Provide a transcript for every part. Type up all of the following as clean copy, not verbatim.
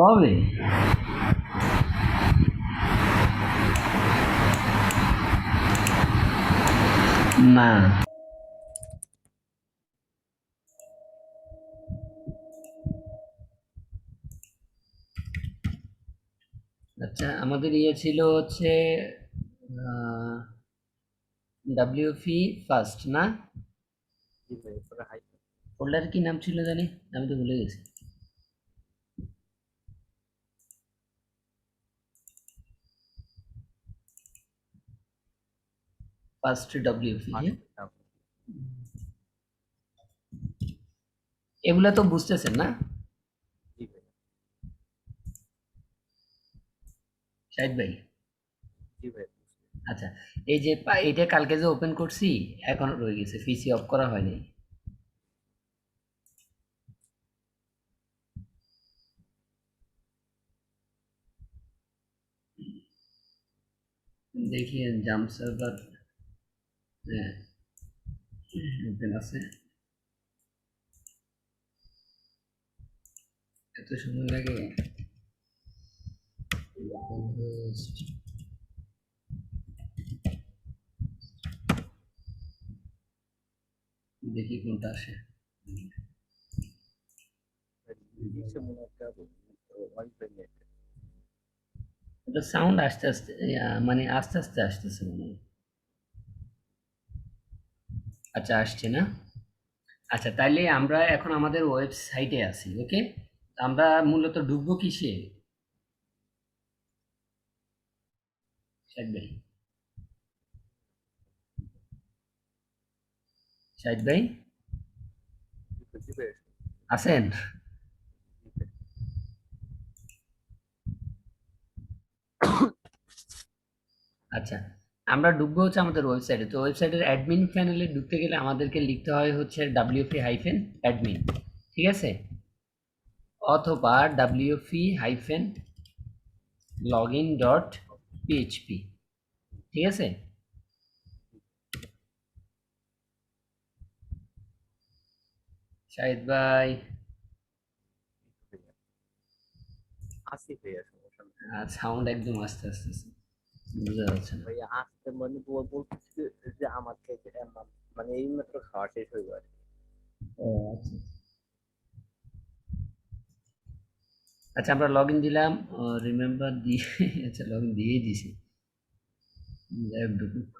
কবে? না। আচ্ছা, আমাদের ইয়ে ছিল হচ্ছে ডাব্লিউপি ফার্স্ট না? ফোল্ডার কি নাম ছিল জানি, আমি তো ভুলে গেছি। ফার্স্ট ডাব্লিউপি, হ্যাঁ। এগুলা তো বুঝতেছেন না শাহিদ ভাই? আচ্ছা, এই যে এটা কালকে যে ওপেন করছি, এখনো রয়ে গেছে, পিসি অফ করা হয়নি। দেখি জাম্প সার্ভার, হ্যাঁ ওপেন আছে। এত সময় লাগে? দেখি কোনটা আসে। এটা সাউন্ড আস্তে আস্তে, মানে আস্তে আস্তে আসতেছে মনে হয়। আচ্ছা, আসছে না? আচ্ছা, তাইলে আমরা এখন আমাদের ওয়েবসাইটে আছি, ওকে? আমরা মূলত ঢুকবো কিসে শাহিদ ভাই? শাহিদ ভাই আছেন? আচ্ছা, আমরা ঢুকবো হচ্ছে আমাদের ওয়েবসাইটে। তো ওয়েবসাইটের অ্যাডমিন প্যানেলে ঢুকতে গেলে আমাদেরকে লিখতে হয় হচ্ছে ডাব্লিউপি হাইফেন অ্যাডমিন, ঠিক আছে? অথবা WP hyphen log in dot PHP, ঠিক আছে? শাহিদ ভাই সাউন্ড একদম আস্তে আস্তে আসছে, বোঝা যাচ্ছে না। ও আচ্ছা আচ্ছা, আমরা লগ ইন দিলাম, রিমেম্বার দিয়ে আচ্ছা লগ ইন দিয়েই দিছি, যাই হোক ঢুকুক।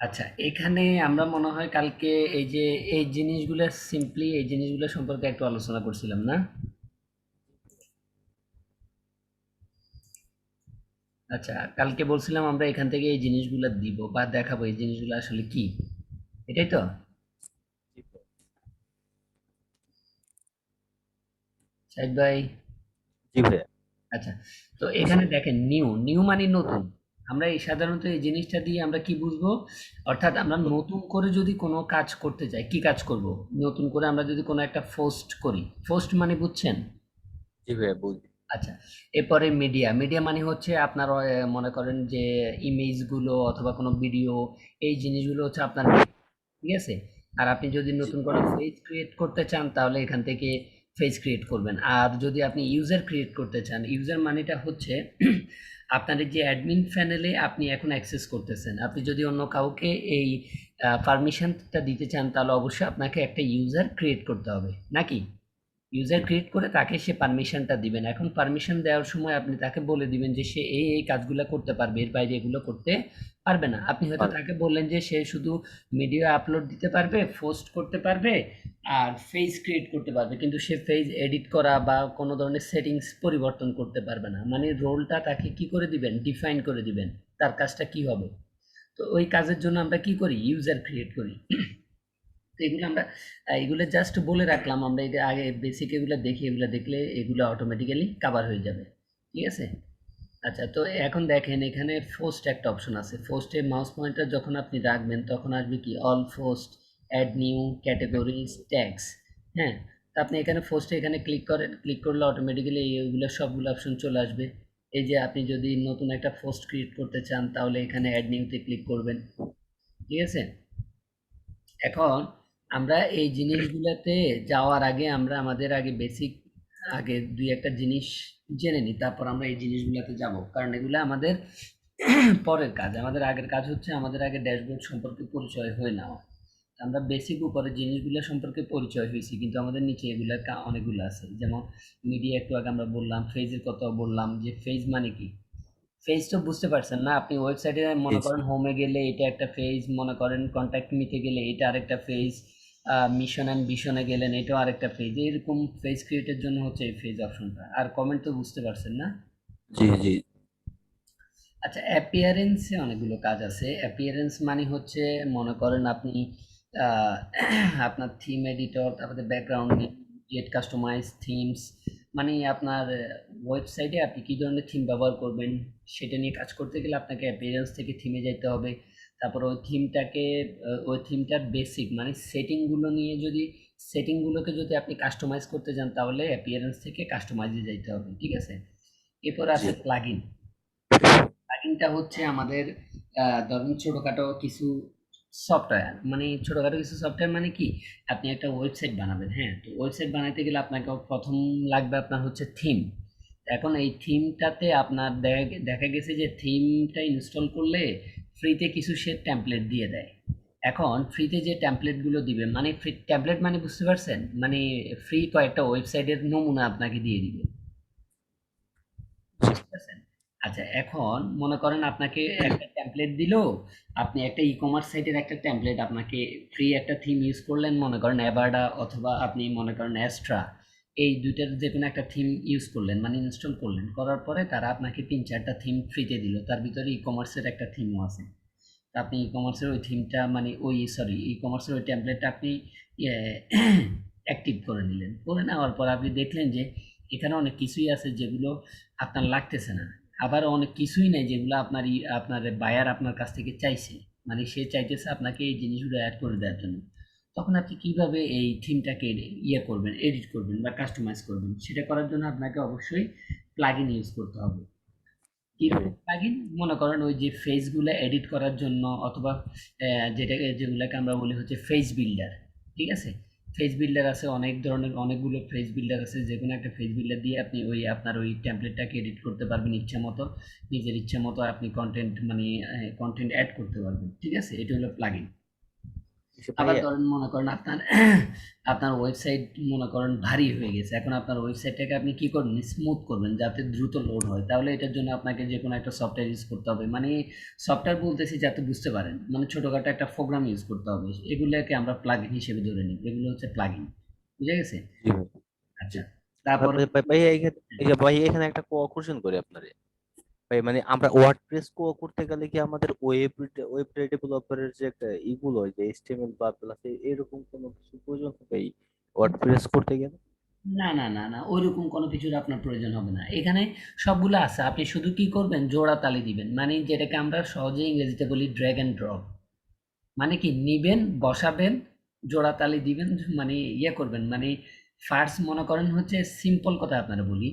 আচ্ছা, এখানে আমরা মনে হয় কালকে এই যে এই জিনিসগুলো, সিম্পলি এই জিনিসগুলো সম্পর্কে একটু আলোচনা করছিলাম না? আচ্ছা, কালকে বলছিলাম আমরা এখান থেকে এই জিনিসগুলো দিব বা দেখাবো এই জিনিসগুলো আসলে কি, এটাই তো? শাহিদ ভাই, আচ্ছা, তো এখানে দেখেন নিউ, নিউ মানে নতুন। আমরা এই সাধারণত এই জিনিসটা দিয়ে আমরা কি বুঝবো? অর্থাৎ আমরা নতুন করে যদি কোনো কাজ করতে চাই, কি কাজ করব? নতুন করে আমরা যদি কোনো একটা পোস্ট করি, পোস্ট মানে বুঝছেন? আচ্ছা, এরপরে মিডিয়া, মিডিয়া মানে হচ্ছে আপনার মনে করেন যে ইমেজগুলো অথবা কোনো ভিডিও, এই জিনিসগুলো হচ্ছে আপনার, ঠিক আছে? আর আপনি যদি নতুন করে পেজ ক্রিয়েট করতে চান তাহলে এখান থেকে পেজ ক্রিয়েট করবেন। আর যদি আপনি ইউজার ক্রিয়েট করতে চান, ইউজার মানেটা হচ্ছে আপনার এই যে অ্যাডমিন প্যানেলে আপনি এখন অ্যাক্সেস করতেছেন, আপনি যদি অন্য কাউকে এই পারমিশনটা দিতে চান তাহলে অবশ্যই আপনাকে একটা ইউজার ক্রিয়েট করতে হবে নাকি? ইউজার ক্রিয়েট করে তাকে সে পারমিশনটা দিবেন। এখন পারমিশন দেওয়ার সময় আপনি তাকে বলে দিবেন যে সে এই কাজগুলো করতে পারবে, এর বাইরে এগুলো করতে পারবে না। আপনি হয়তো তাকে বললেন যে সে শুধু ভিডিও আপলোড দিতে পারবে, পোস্ট করতে পারবে আর পেজ ক্রিয়েট করতে পারবে, কিন্তু সে পেজ এডিট করা বা কোনো ধরনের সেটিংস পরিবর্তন করতে পারবে না। মানে রোলটা তাকে কি করে দিবেন, ডিফাইন করে দিবেন, তার কাজটা কি হবে। তো ওই কাজের জন্য আমরা কি করি, ইউজার ক্রিয়েট করি। তো এগুলো আমরা এগুলো জাস্ট বলে রাখলাম, আমরা এটা আগে বেসিক এগুলো দেখি, এগুলো দেখলে এগুলো অটোমেটিক্যালি কভার হয়ে যাবে, ঠিক আছে? আচ্ছা, তো এখন দেখেন এখানে পোস্ট একটা অপশন আছে, পোস্টে মাউস পয়েন্টার যখন আপনি রাখবেন তখন আসবে কি all post, add new, categories, tags, হ্যাঁ? তো আপনি এখানে পোস্টে এখানে ক্লিক করেন, ক্লিক করলে অটোমেটিক্যালি এইগুলো সবগুলো অপশন চলে আসবে। এই যে আপনি যদি নতুন একটা পোস্ট ক্রিয়েট করতে চান তাহলে এখানে অ্যাড নিউতে ক্লিক করবেন, ঠিক আছে? এখন আমরা এই জিনিসগুলোতে যাওয়ার আগে আমরা আমাদের আগে বেসিক আগে দুই একটা জিনিস জেনে নিই, তারপর আমরা এই জিনিসগুলোতে যাব, কারণ এগুলো আমাদের পরের কাজ। আমাদের আগের কাজ হচ্ছে আমাদের আগে ড্যাশবোর্ড সম্পর্কে পরিচয় হয়ে নেওয়া। আমরা বেসিক উপরে জিনিসগুলো সম্পর্কে পরিচয় হয়েছি, কিন্তু আমাদের নিচে এগুলার অনেকগুলো আছে। যেমন মিডিয়া একটু আগে আমরা বললাম, ফেজের কথা বললাম, যে ফেজ মানে কি। ফেজ তো বুঝতে পারছেন না? আপনি ওয়েবসাইটে জি মনে জি করেন হোমে গেলে এটা একটা ফেজ, মনে করেন কন্ট্যাক্ট মিতে গেলে এটা আরেকটা ফেজ, মিশন অ্যান্ড ভিশনে গেলেন এটাও আরেকটা ফেজ। এরকম ফেজ ক্রিয়েটের জন্য হচ্ছে এই ফেজ অপশনটা। আর কমেন্ট তো বুঝতে পারছেন না? জি জি আচ্ছা, অ্যাপিয়ারেন্সে অনেকগুলো কাজ আছে। অ্যাপিয়ারেন্স মানে হচ্ছে, মনে করেন আপনি আহ, আপনার থিম এডিটর, তারপরে ব্যাকগ্রাউন্ড গেট কাস্টমাইজ থিমস, মানে আপনার ওয়েবসাইটে আপনি কী ধরনের থিম ব্যবহার করবেন সেটা নিয়ে কাজ করতে গেলে আপনাকে অ্যাপিয়ারেন্স থেকে থিমে যেতে হবে। তারপর ওই থিমটাকে, ওই থিমটার বেসিক মানে সেটিংগুলোকে যদি আপনি কাস্টমাইজ করতে যান তাহলে অ্যাপিয়ারেন্স থেকে কাস্টমাইজে যেতে হবে, ঠিক আছে? এরপর জি আছে প্লাগইন। প্লাগইনটা হচ্ছে আমাদের ধরুন ছোটখাটো কিছু সফটওয়্যার, মানে ছোটখাটো কিছু সফটওয়্যার মানে কি, আপনি একটা ওয়েবসাইট বানাবেন, হ্যাঁ, তো ওয়েবসাইট বানাতে গেলে আপনাকে প্রথম লাগবে আপনার হচ্ছে থিম। এখন এই থিমটাতে আপনার দেখা গেছে যে থিমটা ইনস্টল করলে ফ্রিতে কিছু সে টেমপ্লেট দিয়ে দেয়। এখন ফ্রিতে যে টেমপ্লেটগুলো দিবে, মানে ফ্রি টেমপ্লেট মানে বুঝতে পারছেন, মানে ফ্রি কয়েকটা ওয়েবসাইটের নমুনা আপনাকে দিয়ে দিবে, জি বুঝতে পারছেন? আচ্ছা, এখন মনে করেন আপনাকে একটা টেমপ্লেট দিলো, আপনি একটা ই কমার্স সাইটের একটা টেমপ্লেট আপনাকে ফ্রি একটা থিম ইউজ করলেন, মনে করেন অ্যাবাডা অথবা আপনি মনে করেন অ্যাস্ট্রা, এই দুইটার যে কোনো একটা থিম ইউজ করলেন, মানে ইনস্টল করলেন, করার পরে তারা আপনাকে ৩-৪টা থিম ফ্রিতে দিল, তার ভিতরে ই কমার্সের একটা থিমও আছে। তা আপনি ই কমার্সের ওই থিমটা মানে ওই সরি ই কমার্সের ওই টেমপ্লেটটা আপনি অ্যাক্টিভ করে নিলেন, করে নেওয়ার পর আপনি দেখলেন যে এখানে অনেক কিছুই আছে যেগুলো আপনার লাগতেছে না, আবার অনেক কিছুই নেই যেগুলো আপনার বায়ার আপনার কাছ থেকে চাইছে, মানে সে চাইতেছে আপনাকে এই জিনিসগুলো অ্যাড করে দেওয়ার জন্য। তখন আপনি কিভাবে এই থিমটাকে করবেন, এডিট করবেন বা কাস্টমাইজ করবেন, সেটা করার জন্য আপনাকে অবশ্যই প্লাগইন ইউজ করতে হবে। ভাই কিরকম প্লাগইন? মনে করেন ওই যে ফেসগুলো এডিট করার জন্য, অথবা যেগুলোকে আমরা বলি হচ্ছে ফেস বিল্ডার, ঠিক আছে? ফেস বিল্ডার আছে অনেক ধরনের, অনেকগুলো ফেস বিল্ডার আছে, যে কোনো একটা ফেস বিল্ডার দিয়ে আপনি ওই আপনার ওই টেমপ্লেটটাকে এডিট করতে পারবেন ইচ্ছা মতো, নিজের ইচ্ছা মতো আপনি কন্টেন্ট মানে কন্টেন্ট অ্যাড করতে পারবেন, ঠিক আছে? এটা হলো প্লাগইন। ভাই আবার ধরেন মনে করেন আপনার আপনার ওয়েবসাইট মনে করেন ভারী হয়ে গেছে, এখন আপনার ওয়েবসাইটটাকে আপনি কি করবেন, স্মুথ করবেন যাতে দ্রুত লোড হয়, তাহলে এটার জন্য আপনাকে যে কোনো একটা সফটওয়্যার ইউজ করতে হবে, মানে সফটওয়্যার বলতেছি যাতে বুঝতে পারেন, মানে ছোটোখাটো একটা প্রোগ্রাম ইউজ করতে হবে, এগুলোকে আমরা প্লাগইন হিসেবে ধরে নিই, এগুলো হচ্ছে প্লাগইন। বুঝে গেছে? জি ভাই জি আচ্ছা, ভাই তারপর ভাই ভাই ভাই, ভাই এখানে একটা কোশ্চেন করি আপনারে। ভাই মানে আমরা ওয়ার্ডপ্রেস করতে গেলে কি আমাদের ওয়েব ডেভেলপারের যে একটা ইগুলো হয় যে এইচটিএমএল বা প্লাস এরকম কোনো কিছু প্রয়োজন হবে এই ওয়ার্ডপ্রেস করতে গেলে? না, না, না, না, ওইরকম কোনো কিছুর আপনার প্রয়োজন হবে না। এখানে সবগুলো আছে। আপনি শুধু কি করবেন? জোড়া তালি দিবেন। মানে যেটাকে আমরা সহজে ইংরেজিতে বলি ড্র্যাগ অ্যান্ড ড্রপ। মানে কি নিবেন, বসাবেন, জোড়া তালি দিবেন, মানে করবেন। মানে ফার্স্ট মনে করেন হচ্ছে সিম্পল কথা আপনারা বলি।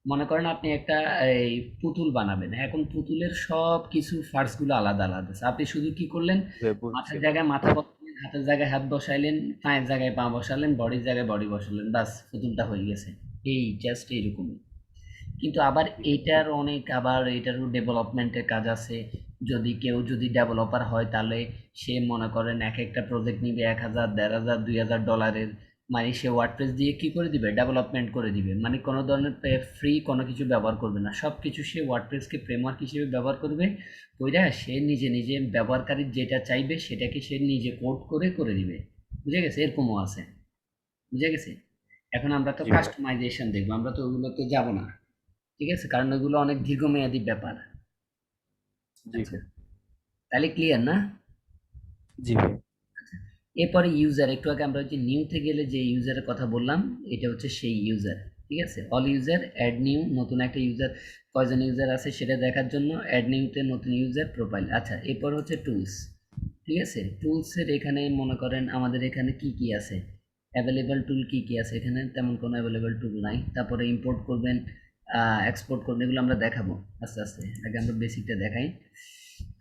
মনে করেন আপনি একটা এই পুতুল বানাবেন। এখন পুতুলের সব কিছু পার্টস গুলো আলাদা আলাদা আছে। আপনি শুধু কি করলেন? ভাই বুঝছি মাথার ভাই। জায়গায় মাথা বসালেন, হাতের জায়গায় হাত বসাইলেন, পায়ের জায়গায় পা বসালেন, বডির জায়গায় বডি বসালেন, বাস পুতুলটা হয়ে গেছে। এই জাস্ট এইরকমই। কিন্তু আবার এটারও ডেভেলপমেন্টের কাজ আছে। যদি ডেভেলপার হয় তাহলে সে মনে করেন এক একটা প্রজেক্ট নিবে ১,০০০, ১,৫০০, $২,০০০, মানে সে ওয়ার্ডপ্রেস দিয়ে কি করে দিবে, ডেভেলপমেন্ট করে দিবে, মানে কোনো ধরনের ফ্রি কোনো কিছু ব্যবহার করবে না, সব কিছু সে ওয়ার্ডপ্রেসকে ফ্রেমওয়ার্ক হিসেবে ব্যবহার করবে। ওইটা সে নিজে নিজে ব্যবহারকারীর যেটা চাইবে সেটাকে সে নিজে কোড করে করে দিবে। বুঝে গেছে? এরকমও আছে। বুঝে গেছে? এখন আমরা তো জি ভাই কাস্টমাইজেশন দেখবো, আমরা তো ওগুলোতে যাব না, ঠিক আছে? কারণ ওগুলো অনেক দীর্ঘমেয়াদী ব্যাপার। জি আচ্ছা, ভাই তাহলে ক্লিয়ার না? জি ভাই এরপরে ইউজার, একটু আগে আমরা হচ্ছে নিউতে গেলে যে ইউজারের কথা বললাম, এটা হচ্ছে সেই ইউজার, ঠিক আছে? অল ইউজার, অ্যাড নিউ, নতুন একটা ইউজার, কয়জন ইউজার আছে সেটা দেখার জন্য অ্যাড নিউতে নতুন ইউজার প্রোফাইল। আচ্ছা, এরপর হচ্ছে টুলস, ঠিক আছে? টুলসের এখানে মনে করেন আমাদের এখানে কি কি আছে, অ্যাভেলেবল টুল কি কি আছে, এখানে তেমন কোনো অ্যাভেলেবল টুল নাই। তারপরে ইম্পোর্ট করবেন, এক্সপোর্ট করবেন, এগুলো আমরা দেখাবো আস্তে আস্তে, আগে আমরা বেসিকটা দেখাই।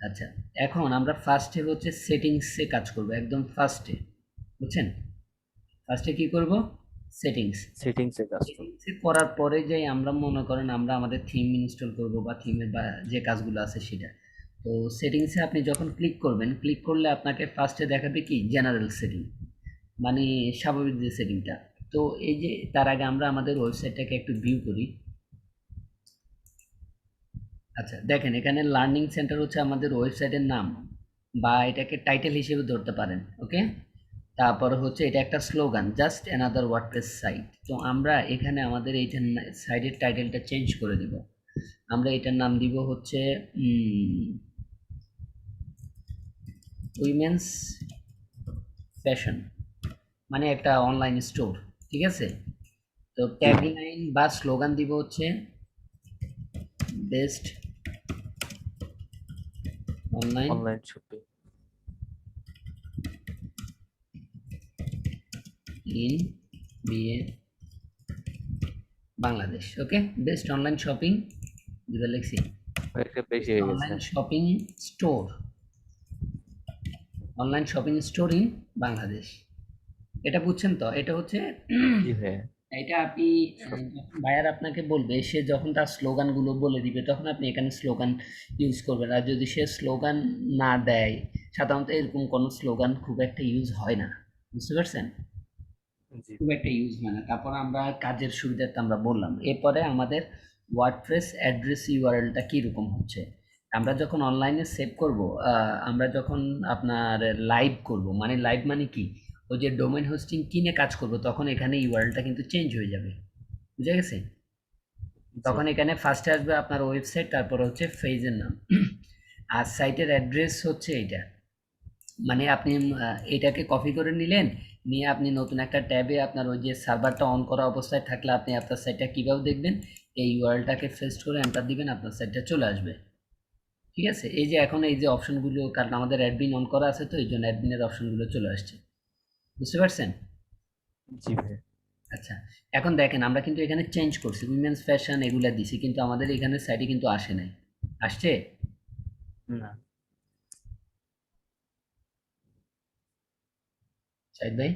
আচ্ছা, এখন আমরা ফার্স্টে হচ্ছে সেটিংসে কাজ করব, একদম ফার্স্টে। বুঝছেন? ফার্স্টে কি করব? সেটিংস। সেটিংসে কাজ করুন। সেটিংসে করার পরে যে আমরা মনে করেন আমরা আমাদের থিম ইনস্টল করব বা থিমের বা যে কাজগুলো আছে সেটা। তো সেটিংসে আপনি যখন ক্লিক করবেন, ক্লিক করলে আপনাকে ফার্স্টে দেখাবে কি জেনারেল সেটিং, মানে স্বাভাবিক যে সেটিংটা। তো এই যে তার আগে আমরা আমাদের ওয়েবসাইটটাকে একটু ভিউ করি। আচ্ছা দেখেন, এখানে লার্নিং সেন্টার হচ্ছে আমাদের ওয়েবসাইটের নাম, বা এটাকে টাইটেল হিসেবে ধরতে পারেন। ওকে, তারপর হচ্ছে এটা একটা slogan, just another WordPress site. তো আমরা এখানে আমাদের এইটার সাইটের টাইটেলটা চেঞ্জ করে দিব। আমরা এটার নাম দিব হচ্ছে উইমেন্স ফ্যাশন, মানে একটা অনলাইন স্টোর। ঠিক আছে, তো জি ভাই। ট্যাগলাইন বা স্লোগান দিব হচ্ছে best online online shopping. In BA Bangladesh. Okay, best online shopping যেটা লিখছি, একটা বেশি বেস্ট হয়ে গেছে। Online shopping store, online shopping store in Bangladesh. এটা বুঝছেন তো? এটা হচ্ছে জি ভাই। এটা আপনি সব যখন বায়ার আপনাকে বলবে, সে যখন তার স্লোগানগুলো বলে দিবে তখন আপনি এখানে স্লোগান ইউজ করবেন। আর যদি সে স্লোগান না দেয়, সাধারণত এরকম কোনো স্লোগান খুব একটা ইউজ হয় না। বুঝতে পারছেন? জি খুব একটা ইউজ হয় না। তারপর আমরা কাজের সুবিধাটা আমরা বললাম। এরপরে আমাদের ওয়ার্ডপ্রেস অ্যাড্রেস ইউআরএলটা কীরকম হচ্ছে। আমরা যখন অনলাইনে সেভ করব, আমরা যখন আপনার লাইভ করব, মানে লাইভ মানে কি, ওই যে ডোমেন হোস্টিং কিনে কাজ করব, তখন এখানে ইউআরএলটা কিন্তু চেঞ্জ হয়ে যাবে। বুঝে গেছে? জি তখন এখানে ফার্স্টে আসবে আপনার ওয়েবসাইট, তারপরে হচ্ছে পেজের নাম, আর সাইটের অ্যাড্রেস হচ্ছে এইটা। মানে আপনি এটাকে কপি করে নিলেন, নিয়ে আপনি নতুন একটা ট্যাবে আপনার ওই যে সার্ভারটা অন করা অবস্থায় থাকলে আপনি আপনার সাইটটা কীভাবে দেখবেন, এই ইউআরএলটাকে পেস্ট করে এন্টার দিবেন, আপনার সাইটটা চলে আসবে। ঠিক আছে, এই যে এখন এই যে অপশনগুলো, কারণ আমাদের অ্যাডমিন অন করা আছে তো এই জন্য অ্যাডমিনের অপশনগুলো চলে আসছে। বুঝতে পারছেন? জি ভাই। আচ্ছা, এখন দেখেন আমরা কিন্তু এখানে চেঞ্জ করছি, উইমেন্স ফ্যাশন এগুলা দিছি, কিন্তু আমাদের এখানে সাইটে কিন্তু আসে নাই। আসছে? না। শাহিদ ভাই?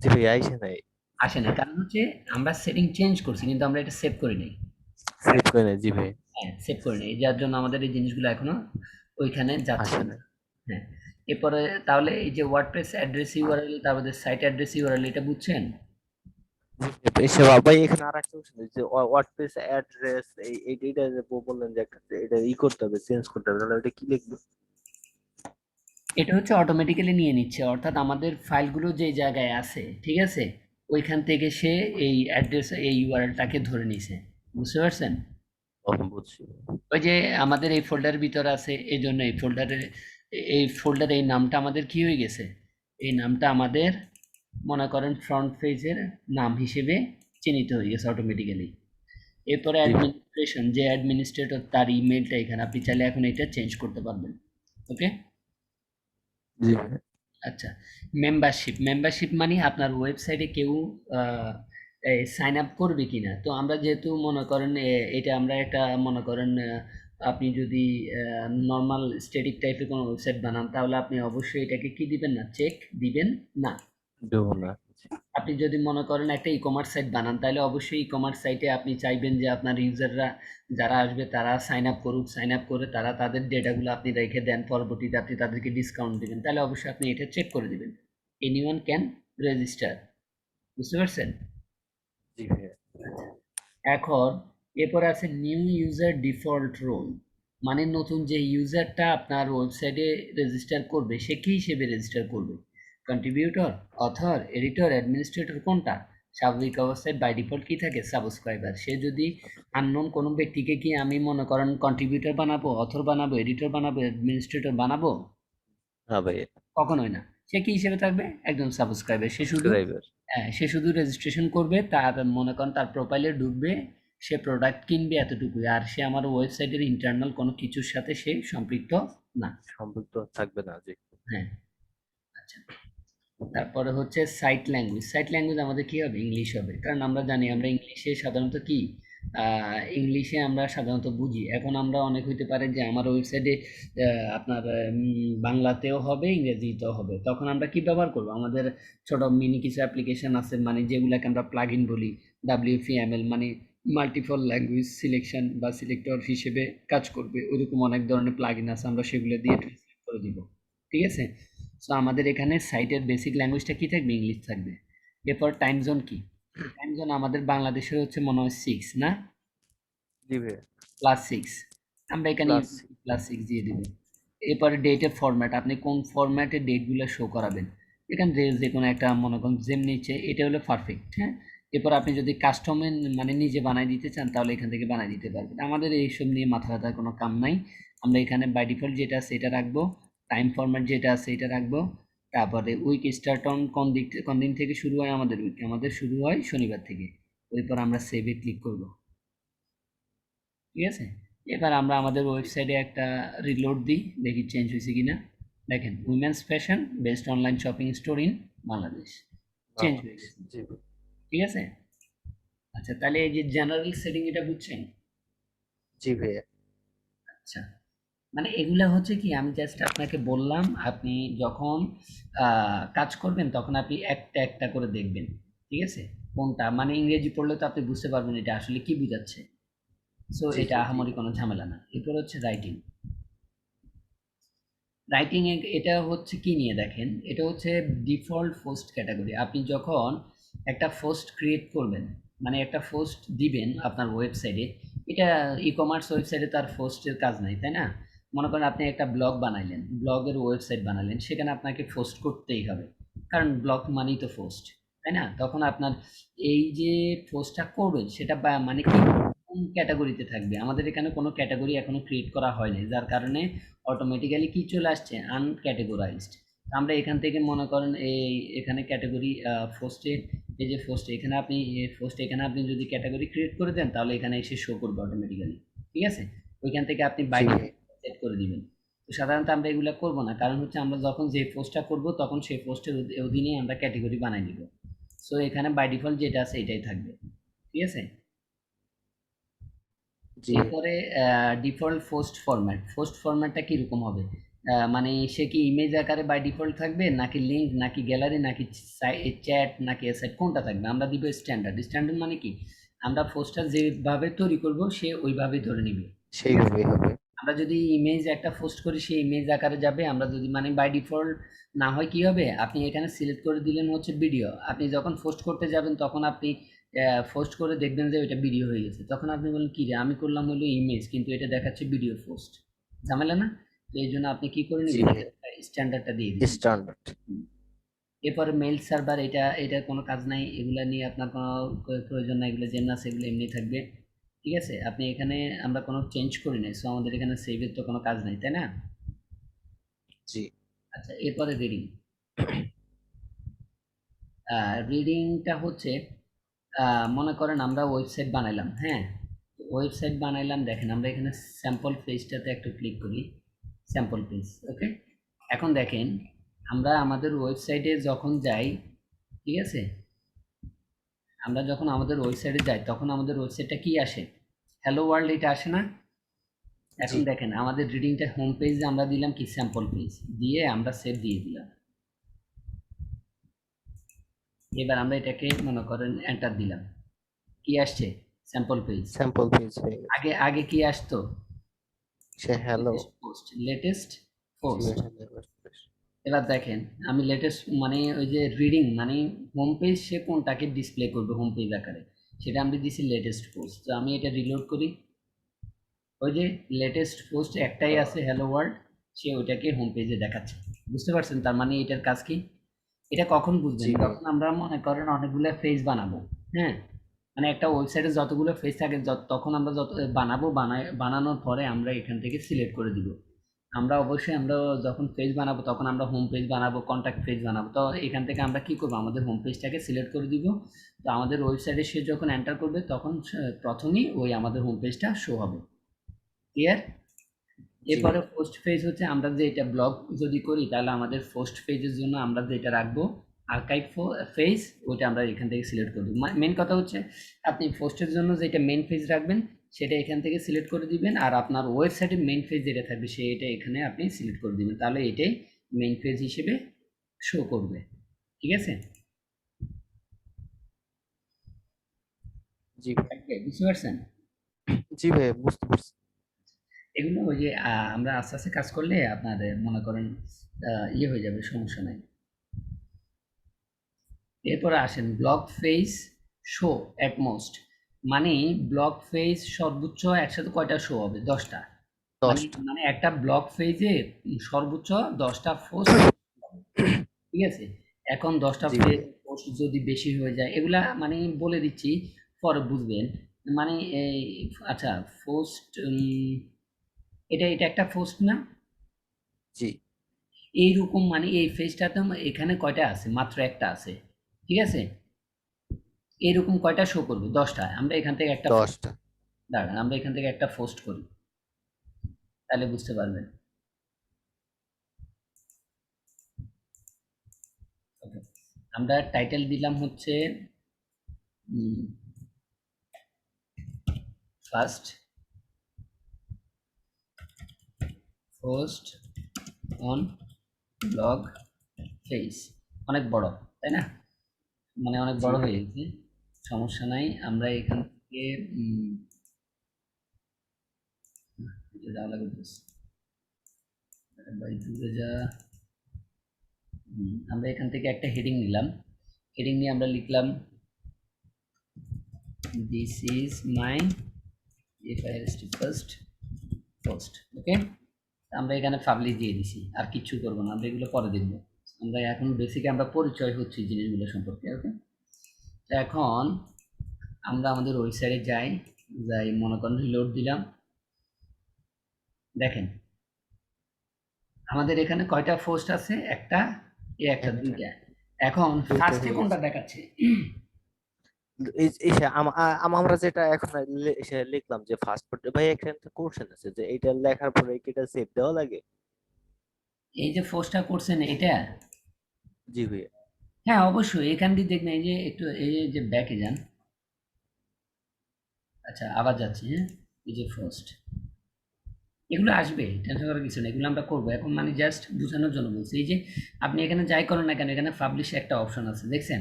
জি ভাই, আইসে নাই। আসে নাই, কারণ হচ্ছে আমরা সেটিং চেঞ্জ করছি কিন্তু আমরা এটা সেভ করি নাই। সেভ করে নাই। জি ভাই। হ্যাঁ, সেভ করে নেই, যার জন্য আমাদের এই জিনিসগুলো এখনো ওইখানে যাচ্ছে আসে না। নাই। হ্যাঁ, এরপরে তাহলে এই যে ওয়ার্ডপ্রেস অ্যাড্রেস ইউআরএল, তারপরে সাইট অ্যাড্রেস ইউআরএল, এটা বুঝছেন? জি ভাই, এসে ভাই এখানে আর একটা কোশ্চেন যে ওয়ার্ডপ্রেস অ্যাড্রেস এইটা যে বললেন যে একটা এটা করতে হবে, চেঞ্জ করতে হবে, তাহলে ওটা কি লিখবো? এটা হচ্ছে অটোমেটিক্যালি নিয়ে নিচ্ছে, অর্থাৎ আমাদের ফাইলগুলো যে জায়গায় আছে, ঠিক আছে, ওইখান থেকে সে এই অ্যাড্রেস এই ইউআরএলটাকে ধরে নিছে। বুঝতে পারছেন? বুঝছি। ওই যে আমাদের এই ফোল্ডারের ভিতরে আছে, এই জন্য এই ফোল্ডারে এই নামটা আমাদের কি হয়ে গেছে, এই নামটা আমাদের মনে করেন ফ্রন্ট পেজের নাম হিসেবে চিহ্নিত হয়ে গেছে অটোমেটিক্যালি। এরপরে জি ভাই। অ্যাডমিনিস্ট্রেশন, যে অ্যাডমিনিস্ট্রেটর তার ইমেলটা এখানে আপনি চাইলে এখন এটা চেঞ্জ করতে পারবেন। ওকে, জি ভাই। আচ্ছা। মেম্বারশিপ মানে আপনার ওয়েবসাইটে কেউ সাইন আপ করবে কিনা। তো আমরা যেহেতু মনে করেন এটা আমরা একটা মনে করেন আপনি যদি নর্মাল স্ট্যাটিক টাইপের কোনো ওয়েবসাইট বানান, তাহলে আপনি অবশ্যই এটাকে কি দিবেন না, চেক দিবেন না। দেবো না। আপনি যদি মনে করেন একটা ই কমার্স সাইট বানান, তাহলে অবশ্যই ই কমার্স সাইটে আপনি চাইবেন যে আপনার ইউজাররা যারা আসবে তারা সাইন আপ করুক, সাইন আপ করে তারা তাদের ডেটাগুলো আপনি রেখে দেন, পরবর্তীতে আপনি তাদেরকে ডিসকাউন্ট দিবেন, তাহলে অবশ্যই আপনি এটা চেক করে দিবেন। Anyone can register. বুঝতে পারছেন? জি ভাই। আচ্ছা, এখন এরপরে আছে নিউ ইউজার ডিফল্ট রোল, মানে নতুন যে ইউজারটা আপনার ওয়েবসাইটে রেজিস্টার করবে সে কি হিসেবে রেজিস্টার করবে, কন্ট্রিবিউটর, অথর, এডিটর, অ্যাডমিনিস্ট্রেটর, কোনটা? স্বাভাবিক অবস্থায় বাই ডিফল্ট কি থাকে, সাবস্ক্রাইবার। সে যদি আননোন কোনো ব্যক্তিকে কি আমি মনে করেন কন্ট্রিবিউটর বানাবো, অথর বানাবো, এডিটর বানাবো, অ্যাডমিনিস্ট্রেটর বানাবো? হ্যাঁ ভাই। কখনোই না। সে কি হিসেবে থাকবে, একজন সাবস্ক্রাইবার। সে শুধু সাবস্ক্রাইবার। হ্যাঁ, সে শুধু রেজিস্ট্রেশন করবে, তার মনে করেন তার প্রোফাইলে ঢুকবে, সে প্রোডাক্ট কিনবে, এতটুকুই। আর সে আমার ওয়েবসাইটের ইন্টারনাল কোনো কিছুর সাথে সে সম্পৃক্ত না। সম্পৃক্ত থাকবে না। জি। হ্যাঁ, আচ্ছা। তারপরে হচ্ছে সাইট ল্যাঙ্গুয়েজ। সাইট ল্যাঙ্গুয়েজ আমাদের কি হবে, ইংলিশ হবে, কারণ আমরা জানি আমরা ইংলিশে সাধারণত কি ইংলিশে আমরা সাধারণত বুঝি। এখন আমরা অনেক হইতে পারে যে আমার ওয়েবসাইটে আপনার বাংলাতেও হবে, ইংরেজিতেও হবে। তখন আমরা কি ব্যবহার করব? আমাদের ছোট মিনি কিছু অ্যাপ্লিকেশন আছে, মানে যেগুলাকে আমরা প্লাগ ইন বলি, WFML, মানে মাল্টিপল ল্যাঙ্গুয়েজ সিলেকশন বা সিলেক্টর হিসেবে কাজ করবে। ওইরকম অনেক ধরনের প্লাগ ইন আছে, আমরা সেগুলো দিয়ে ট্রান্সলেট করে দিব। ঠিক আছে? সো আমাদের এখানে সাইটের বেসিক ল্যাঙ্গুয়েজটা কি থাকবে? ইংলিশ থাকবে। এরপর টাইম জোন কি? টাইম জোন আমাদের বাংলাদেশের হচ্ছে মনে হয় 6 না? জি ভাইয়া। +6, আমরা এখানে প্লাস +6 দিয়ে দিব। এরপরে ডেটের ফরম্যাট, আপনি কোন ফরম্যাটে ডেটগুলো শো করাবেন। এখানে যে কোনো একটা মনে করেন যেমনি ইচ্ছে, এটা হলো পারফেক্ট। হ্যাঁ, এরপর আপনি যদি কাস্টমে মানে নিজে বানাই দিতে চান তাহলে এখান থেকে বানাই দিতে পারবেন। আমাদের এইসব নিয়ে মাথা ব্যথার কোনো কাম নাই। আমরা এখানে বাই ডিফল্ট যেটা আছে এটা রাখবো, টাইম ফরম্যাট যেটা আছে এটা রাখবো। তারপরে উইক স্টার্ট অন কোন দিন থেকে শুরু হয় আমাদের উইক? আমাদের শুরু হয় শনিবার থেকে। এরপর আমরা সেভে ক্লিক করব। ঠিক আছে? এবার আমরা আমাদের ওয়েবসাইটে একটা রিলোড দিই, দেখি চেঞ্জ হয়েছে কিনা। দেখেন, women's fashion best online shopping store in Bangladesh change হয়ে বাংলাদেশ। গেছে। জি ভাই। ঠিক আছে? আচ্ছা, তাহলে এই যে জেনারেল সেটিং এটা বুঝছেন? জি ভাইয়া। আচ্ছা, মানে এগুলা হচ্ছে কি, আমি জাস্ট আপনাকে বললাম, আপনি যখন কাজ করবেন তখন আপনি একটা একটা করে দেখবেন। ঠিক আছে? কোনটা মানে ইংরেজি পড়লে তো আপনি বুঝতে পারবেন এটা আসলে কি বুঝাচ্ছে। সো জি এটা জি জি আহামরি কোনো ঝামেলা না। এরপর হচ্ছে রাইটিং। রাইটিং এ এটা হচ্ছে কি নিয়ে দেখেন, এটা হচ্ছে ডিফল্ট পোস্ট ক্যাটাগরি। আপনি যখন একটা পোস্ট ক্রিয়েট করবেন, মানে একটা পোস্ট দিবেন আপনার ওয়েবসাইটে, এটা ই-কমার্স ওয়েবসাইটে তার পোস্টের কাজ নাই, তাই না? মনে করেন আপনি একটা ব্লগ বানাইলেন, ব্লগের ওয়েবসাইট বানালেন, সেখানে আপনাকে পোস্ট করতেই হবে, কারণ ব্লগ মানেই তো পোস্ট, তাই না? তখন আপনার এই যে পোস্টটা করবেন সেটা মানে কি কোন ক্যাটাগরিতে থাকবে? আমাদের এখানে কোনো ক্যাটাগরি এখনো ক্রিয়েট করা হয়নি, যার কারণে অটোমেটিক্যালি কি চলে আসছে? আনক্যাটেগরাইজড। আমরা এখান থেকে মনে করেন এখানে ক্যাটাগরি ফার্স্টে, এই যে ফার্স্টে এখানে আপনি ফার্স্টে এখানে আপনি যদি ক্যাটাগরি ক্রিয়েট করে দেন তাহলে এখানে এসে শো করবে অটোমেটিক্যালি। ঠিক আছে? ওইখান থেকে আপনি জি বাইরে ভাই। সেট করে দিবেন। তো সাধারণত আমরা এগুলো করব না, কারণ হচ্ছে আমরা যখন যে পোস্টটা করব তখন সেই পোস্টের অধীনেই আমরা ক্যাটাগরি বানাই দিব। সো এখানে বাই ডিফল্ট যেটা আছে এটাই থাকবে। ঠিক আছে? জি এরপরে ডিফল্ট পোস্ট ফরম্যাটটা কিরকম হবে? মানে সে কি ইমেজ আকারে বাই ডিফল্ট থাকবে, নাকি লিঙ্ক, নাকি গ্যালারি, নাকি চ্যাট, নাকি অ্যাসাইড, কোনটা থাকবে? আমরা দিব স্ট্যান্ডার্ড। স্ট্যান্ডার্ড মানে কি? আমরা পোস্টটা যেভাবে তৈরি করব সে ওইভাবেই ধরে নিবে। ঠিক আছে? সেইভাবেই হবে। আমরা যদি ইমেজ একটা পোস্ট করি সেই ইমেজ আকারে যাবে। আমরা যদি মানে বাই ডিফল্ট না হয় কি হবে, আপনি এখানে সিলেক্ট করে দিলেন হচ্ছে ভিডিও, আপনি যখন পোস্ট করতে যাবেন তখন আপনি পোস্ট করে দেখবেন যে ওইটা ভিডিও হয়ে গেছে, তখন আপনি বলেন কি রে, আমি করলাম হলো ইমেজ কিন্তু এটা দেখাচ্ছে ভিডিও পোস্ট। ঝামেলা না? তো এই জন্য আপনি কি করে জি নেবেন, ভাইয়া। স্ট্যান্ডার্ডটা দিয়ে দিবেন। স্ট্যান্ডার্ড। হুম। এরপরে মেইল সার্ভার, এটার কোনো কাজ নাই, এগুলা নিয়ে আপনার কোনো প্রয়োজন নাই, এগুলো যেমন আছে এগুলো এমনি থাকবে। ঠিক আছে? আপনি এখানে আমরা কোনো চেঞ্জ করি নাই, সো আমাদের এখানে সেভের তো কোনো কাজ নাই, তাই না? জি। আচ্ছা, এরপরে রিডিং। রিডিংটা হচ্ছে মনে করেন আমরা ওয়েবসাইট বানাইলাম, হ্যাঁ? ওয়েবসাইট বানাইলাম, দেখেন আমরা এখানে স্যাম্পল পেজটাতে একটু ক্লিক করি। স্যাম্পল পেজ, ওকে। এখন দেখেন, আমরা আমাদের ওয়েবসাইটে যখন যাই, ঠিক আছে, আমরা যখন আমাদের ওয়েবসাইটে যাই তখন আমাদের ওয়েবসাইটটা কি আসে? হ্যালো ওয়ার্ল্ড, এটা আসে না? জি এখন দেখেন আমাদের রিডিংটা হোম পেজে আমরা দিলাম কি স্যাম্পল পেজ, দিয়ে আমরা সেভ দিয়ে দিলাম। এবার আমরা এটাকে মনে করেন এন্টার দিলাম, কি আসছে? Sample page. স্যাম্পল পেজ হয়ে গেছে। আগে আগে কি আসতো? সে হ্যালো। লেটেস্ট জি পোস্ট। ভাইয়া। এবার দেখেন, আমি লেটেস্ট মানে ওই যে রিডিং মানে হোম পেজ, সে কোনটাকে ডিসপ্লে করবে হোম পেজ আকারে, সেটা আমি দিছি লেটেস্ট পোস্ট। তো আমি এটা রিলোড করি, ওই যে লেটেস্ট পোস্ট একটাই আছে হ্যালো ওয়ার্ল্ড, সে ওইটাকে হোম পেজে দেখাচ্ছে। বুঝতে পারছেন তার মানে এটার কাজ কি? এটা কখন বুঝবেন? জি ভাইয়া। যখন আমরা মনে করেন অনেকগুলো পেজ বানাবো, হ্যাঁ? মানে একটা ওয়েবসাইটে যতগুলো পেজ থাকে তখন আমরা যত বানাবো, বানানোর পরে আমরা এখান থেকে সিলেক্ট করে দিব। আমরা অবশ্যই আমরা যখন পেজ বানাবো তখন আমরা হোম পেজ বানাবো, কন্ট্যাক্ট পেজ বানাবো, তো এখান থেকে আমরা কি করবো, আমাদের হোম পেজটাকে সিলেক্ট করে দিব। তো আমাদের ওয়েবসাইটে সে যখন এন্টার করবে তখন প্রথমেই ওই আমাদের হোম পেজটা শো হবে। ক্লিয়ার? জি এরপরে ভাইয়া। পোস্ট পেজ হচ্ছে আমরা যে এটা ব্লগ যদি করি তাহলে আমাদের পোস্ট পেজের জন্য আমরা যেটা রাখবো আর্কাইভ ফেজ ওইটা আমরা এখান থেকে সিলেক্ট করে দেবো। মেন কথা হচ্ছে আপনি পোস্টের জন্য যেটা মেন পেজ রাখবেন সেটা এখান থেকে সিলেক্ট করে দিবেন, আর আপনার ওয়েবসাইটের মেন পেজ যেটা থাকবে সেটা এখানে আপনি সিলেক্ট করে দিবেন, তাহলে এটাই মেন পেজ হিসেবে শো করবে। ঠিক আছে? জি বুঝতে পারছেন? জি ভাই, বুঝতে পারছি। এগুলো ওই যে আমরা আস্তে আস্তে কাজ করলে আপনার মনে করেন ইয়ে হয়ে যাবে, সমস্যা নাই। এরপরে আসেন block phase show at most, মানে ব্লক ফেজ সর্বোচ্চ একসাথে কয়টা শো হবে? 10টা। মানে 10টা। মানে একটা ব্লক ফেজে সর্বোচ্চ 10টা পোস্ট। ঠিক আছে? এখন 10টা জি ভাই। পোস্ট যদি বেশি হয়ে যায়, এগুলা মানে বলে দিচ্ছি, পরে বুঝবেন। মানে এই আচ্ছা, পোস্ট এটা এটা একটা পোস্ট না? জি। এইরকম মানে এই ফেজটাতে এখানে কয়টা আছে? মাত্র একটা আছে। ঠিক আছে? এরকম কয়টা শো করবে? 10টা। আমরা এখান থেকে একটা 10টা। দাঁড়ান, আমরা এখান থেকে একটা পোস্ট করি, তাহলে বুঝতে পারবেন। ওকে, আমরা টাইটেল দিলাম হচ্ছে first post on blog phase. অনেক বড়, তাই না? মানে অনেক জি বড় ভাই। হয়ে গেছে, সমস্যা নাই। আমরা এখান থেকে এটা যাওয়া লাগবে ভাই, দূরে যা। আমরা এখান থেকে একটা হেডিং নিলাম, হেডিং নিয়ে আমরা লিখলাম this is my F I R S T first post. Okay, আমরা এখানে পাবলিশ দিয়ে দিছি, আর কিচ্ছু করবো না, আমরা এগুলো পরে দেখবো। আমরা এখন বেসিকে আমরা পরিচয় হচ্ছি জিনিসগুলো সম্পর্কে। ওকে, এখন আমরা আমাদের ওয়েবসাইটে যাই, মনে করেন রিলোড দিলাম। দেখেন আমাদের এখানে কয়টা পোস্ট আছে? একটা, একটা, একটা, দুইটা। এখন দুইটা ফার্স্টে হয়ে কোনটা গেছে। দেখাচ্ছে? আমরা যেটা এখন লিখলাম যে ফার্স্ট ভাই, এখানে একটা কোশ্চেন আছে যে এটা লেখার পরে কি এটা সেভ দেওয়া লাগে? এই যে পোস্টটা করছেন এটা, জি ভাই। হ্যাঁ অবশ্যই এখান দিয়ে দেখবেন। এই যে একটু এই যে ব্যাকে যান। আচ্ছা, আবার যাচ্ছি। হ্যাঁ, এই যে ফার্স্ট, এগুলো আসবে, টেনশন করার কিছু নেই, এগুলো আমরা করবো এখন, মানে জাস্ট বোঝানোর জন্য বলছি। এই যে আপনি এখানে যাই করেন না কেন, এখানে পাবলিশ একটা অপশন আছে, দেখছেন?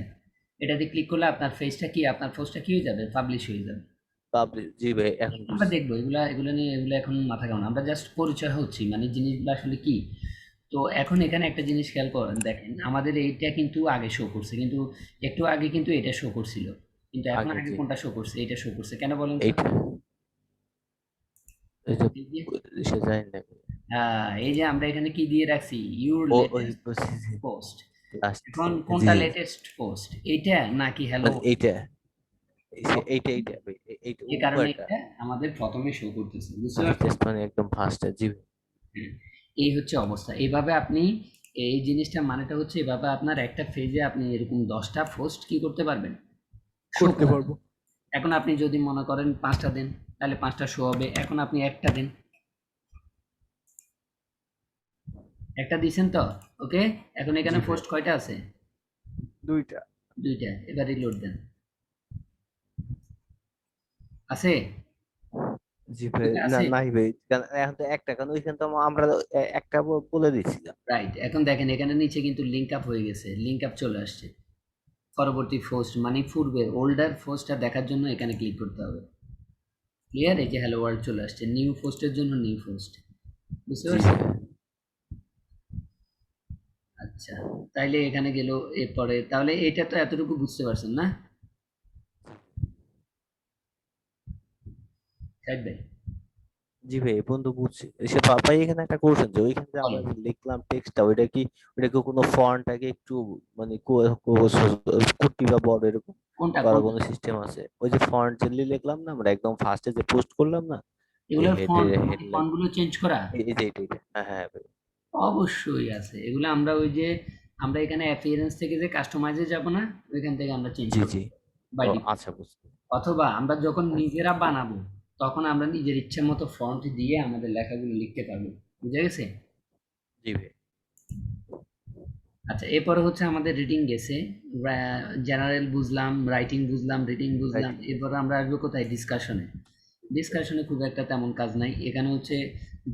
এটাতে ক্লিক করলে আপনার ফেজটা কি, আপনার পোস্টটা কি হয়ে যাবে? পাবলিশ হয়ে যাবে। জি ভাই, এখন আমরা বুঝছি। দেখবো এগুলা, এগুলো নিয়ে এগুলো এখন মাথা ঘামানো, আমরা জাস্ট পরিচয় হচ্ছি মানে জিনিসগুলো আসলে কি। তো এখন এখানে একটা জিনিস খেয়াল করেন, দেখেন আমাদের এইটা কিন্তু আগে শো করছে, কিন্তু একটু আগে কিন্তু এটা শো করছিল, কিন্তু এখন আগে আগে জি। কোনটা শো করছে? এটা শো করছে কেন বলেন তো? এইটা, এই যে এই যে সে জানি না। এই যে আমরা এখানে কি দিয়ে রাখছি? ইউর ও ওই লেটেস্ট বুঝছি। পোস্ট। লাস্ট। এখন জি কোনটা জি। লেটেস্ট পোস্ট, এইটা নাকি হ্যালো? মানে এইটা, এইটা ভাই, এইটা যে কারণে উপরটা। এটা আমাদের প্রথমে শো করতেছে, বুঝতে পারছেন? ফাস্টেস্ট মানে একদম ফাস্ট। জি ভাই। হ্যাঁ, এই হচ্ছে অবস্থা। এইভাবে আপনি এই জিনিসটা মানেটা হচ্ছে এভাবে আপনার একটা ফেজে আপনি এরকম 10টা পোস্ট কি করতে পারবেন? শো করতে করাতে। পারবো। এখন আপনি যদি মনে করেন 5টা দেন, তাহলে 5টা শো হবে। এখন আপনি একটা দেন, একটা দিছেন তো? ওকে, এখন জি এখানে ভাই। পোস্ট কয়টা আছে? দুইটা। 2টা। এবার রিলোড দেন। আছে? জি ভাই, দুইটা না আছে? নাই ভাই, কারণ এখন তো একটা, কারণ ওইখানে তো আমরা একটা বলে দিছিলাম। রাইট, এখন দেখেন এখানে নিচে কিন্তু লিঙ্ক আপ হয়ে গেছে, লিঙ্ক আপ চলে আসছে। পরবর্তী পোস্ট মানে পূর্বের ওল্ডার পোস্টটা দেখার জন্য এখানে ক্লিক করতে হবে। ক্লিয়ার? এই যে হ্যালো ওয়ার্ল্ড চলে আসছে, নিউ পোস্টের জন্য নিউ পোস্ট। বুঝতে জি পারছেন? ভাই। আচ্ছা, তাইলে এখানে গেল। এরপরে তাহলে এটা তো এতটুকু বুঝতে পারছেন না সাহেব ভাই? জি ভাই, এই পর্যন্ত বুঝছি। সে ভাই এখানে একটা কোশ্চেন যে ওইখানে যে আমরা বলেন যে লিখলাম টেক্সটটা, ওইটা কি কোনো ফন্টটাকে একটু মানে কুটি বা বড় এরকম কোনটা করার কোনটা? কোনো সিস্টেম আছে? ওই যে ফন্ট যে লিখলাম না আমরা একদম ফার্স্টে যে পোস্ট করলাম না, যে এগুলোর ফন্ট মানে হেডলাইন, ফন্টগুলো চেঞ্জ করা? এই যে এটা। হ্যাঁ হ্যাঁ ভাই। অবশ্যই আছে এগুলো। আমরা ওই যে আমরা এখানে অ্যাপিয়ারেন্স থেকে যে কাস্টমাইজে যাব না, ওইখান থেকে আমরা চেঞ্জ জি করব জি। By O default. আচ্ছা, বুঝছি। অথবা আমরা যখন নিজেরা বানাবো তখন আমরা নিজের ইচ্ছে মতো ফন্ট দিয়ে আমাদের লেখাগুলো লিখতে পারবো। বুঝে গেছে? জি ভাই। আচ্ছা, এরপরে হচ্ছে আমাদের রিডিং গেছে, জেনারেল বুঝলাম, রাইটিং বুঝলাম, রিডিং বুঝলাম, রাইটিং। এরপরে আমরা আসবো কোথায়, ডিসকাশনে। ডিসকাশনে খুব একটা তেমন কাজ নাই এখানে, হচ্ছে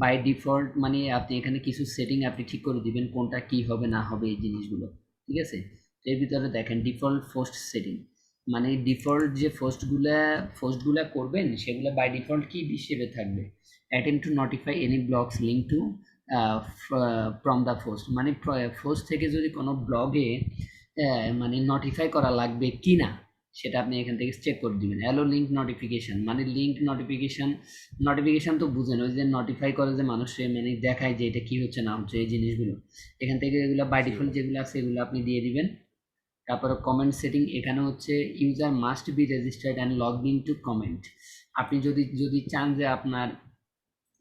বাই ডিফল্ট মানে আপনি এখানে কিছু সেটিং আপনি ঠিক করে দিবেন কোনটা কি হবে না হবে এই জিনিসগুলো, ঠিক আছে। তো এর ভিতরে দেখেন ডিফল্ট পোস্ট সেটিং, মানে ডিফল্ট যে পোস্টগুলা করবেন সেগুলো বাই ডিফল্ট কি হিসেবে থাকবে, attempt to notify any blogs link to from the post, মানে পোস্ট থেকে যদি কোনো ব্লগে মানে নোটিফাই করা লাগবে কি না সেটা আপনি এখান থেকে চেক করে দিবেন। অ্যালো লিঙ্ক নোটিফিকেশন, মানে লিঙ্ক নোটিফিকেশন, নোটিফিকেশন তো বুঝেন, ওই যে নোটিফাই করে যে মানুষে মানে দেখায় যে এটা কি হচ্ছে না হচ্ছে এই জিনিসগুলো, এখান থেকে এগুলো বাই জি ডিফল্ট ভাই। যেগুলো আছে এগুলো আপনি দিয়ে দিবেন। তারপরে কমেন্ট সেটিং, এখানে হচ্ছে user must be registered and log in two comment. আপনি যদি যদি চান যে আপনার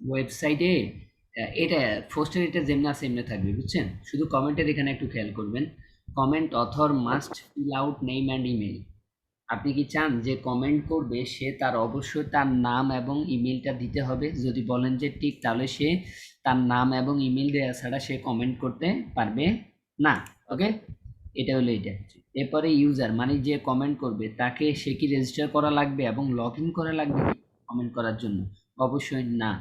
ওয়েবসাইটে এটা পোস্টের এটা যেমনি আছে এমনি থাকবে, বুঝছেন, শুধু কমেন্টের এখানে একটু খেয়াল করবেন, comment author must fill out name and email. আপনি কি চান যে কমেন্ট করবে সে তার অবশ্যই তার নাম এবং ইমেলটা দিতে হবে, যদি বলেন যে ঠিক তাহলে সে তার নাম এবং ইমেল দেওয়া ছাড়া সে কমেন্ট করতে পারবে না। ওকে, এটা হলো এটা। জি। এরপরে ইউজার মানে যে কমেন্ট করবে তাকে সে কি রেজিস্টার করা লাগবে এবং লগ ইন করা লাগবে কমেন্ট করার জন্য, অবশ্যই না।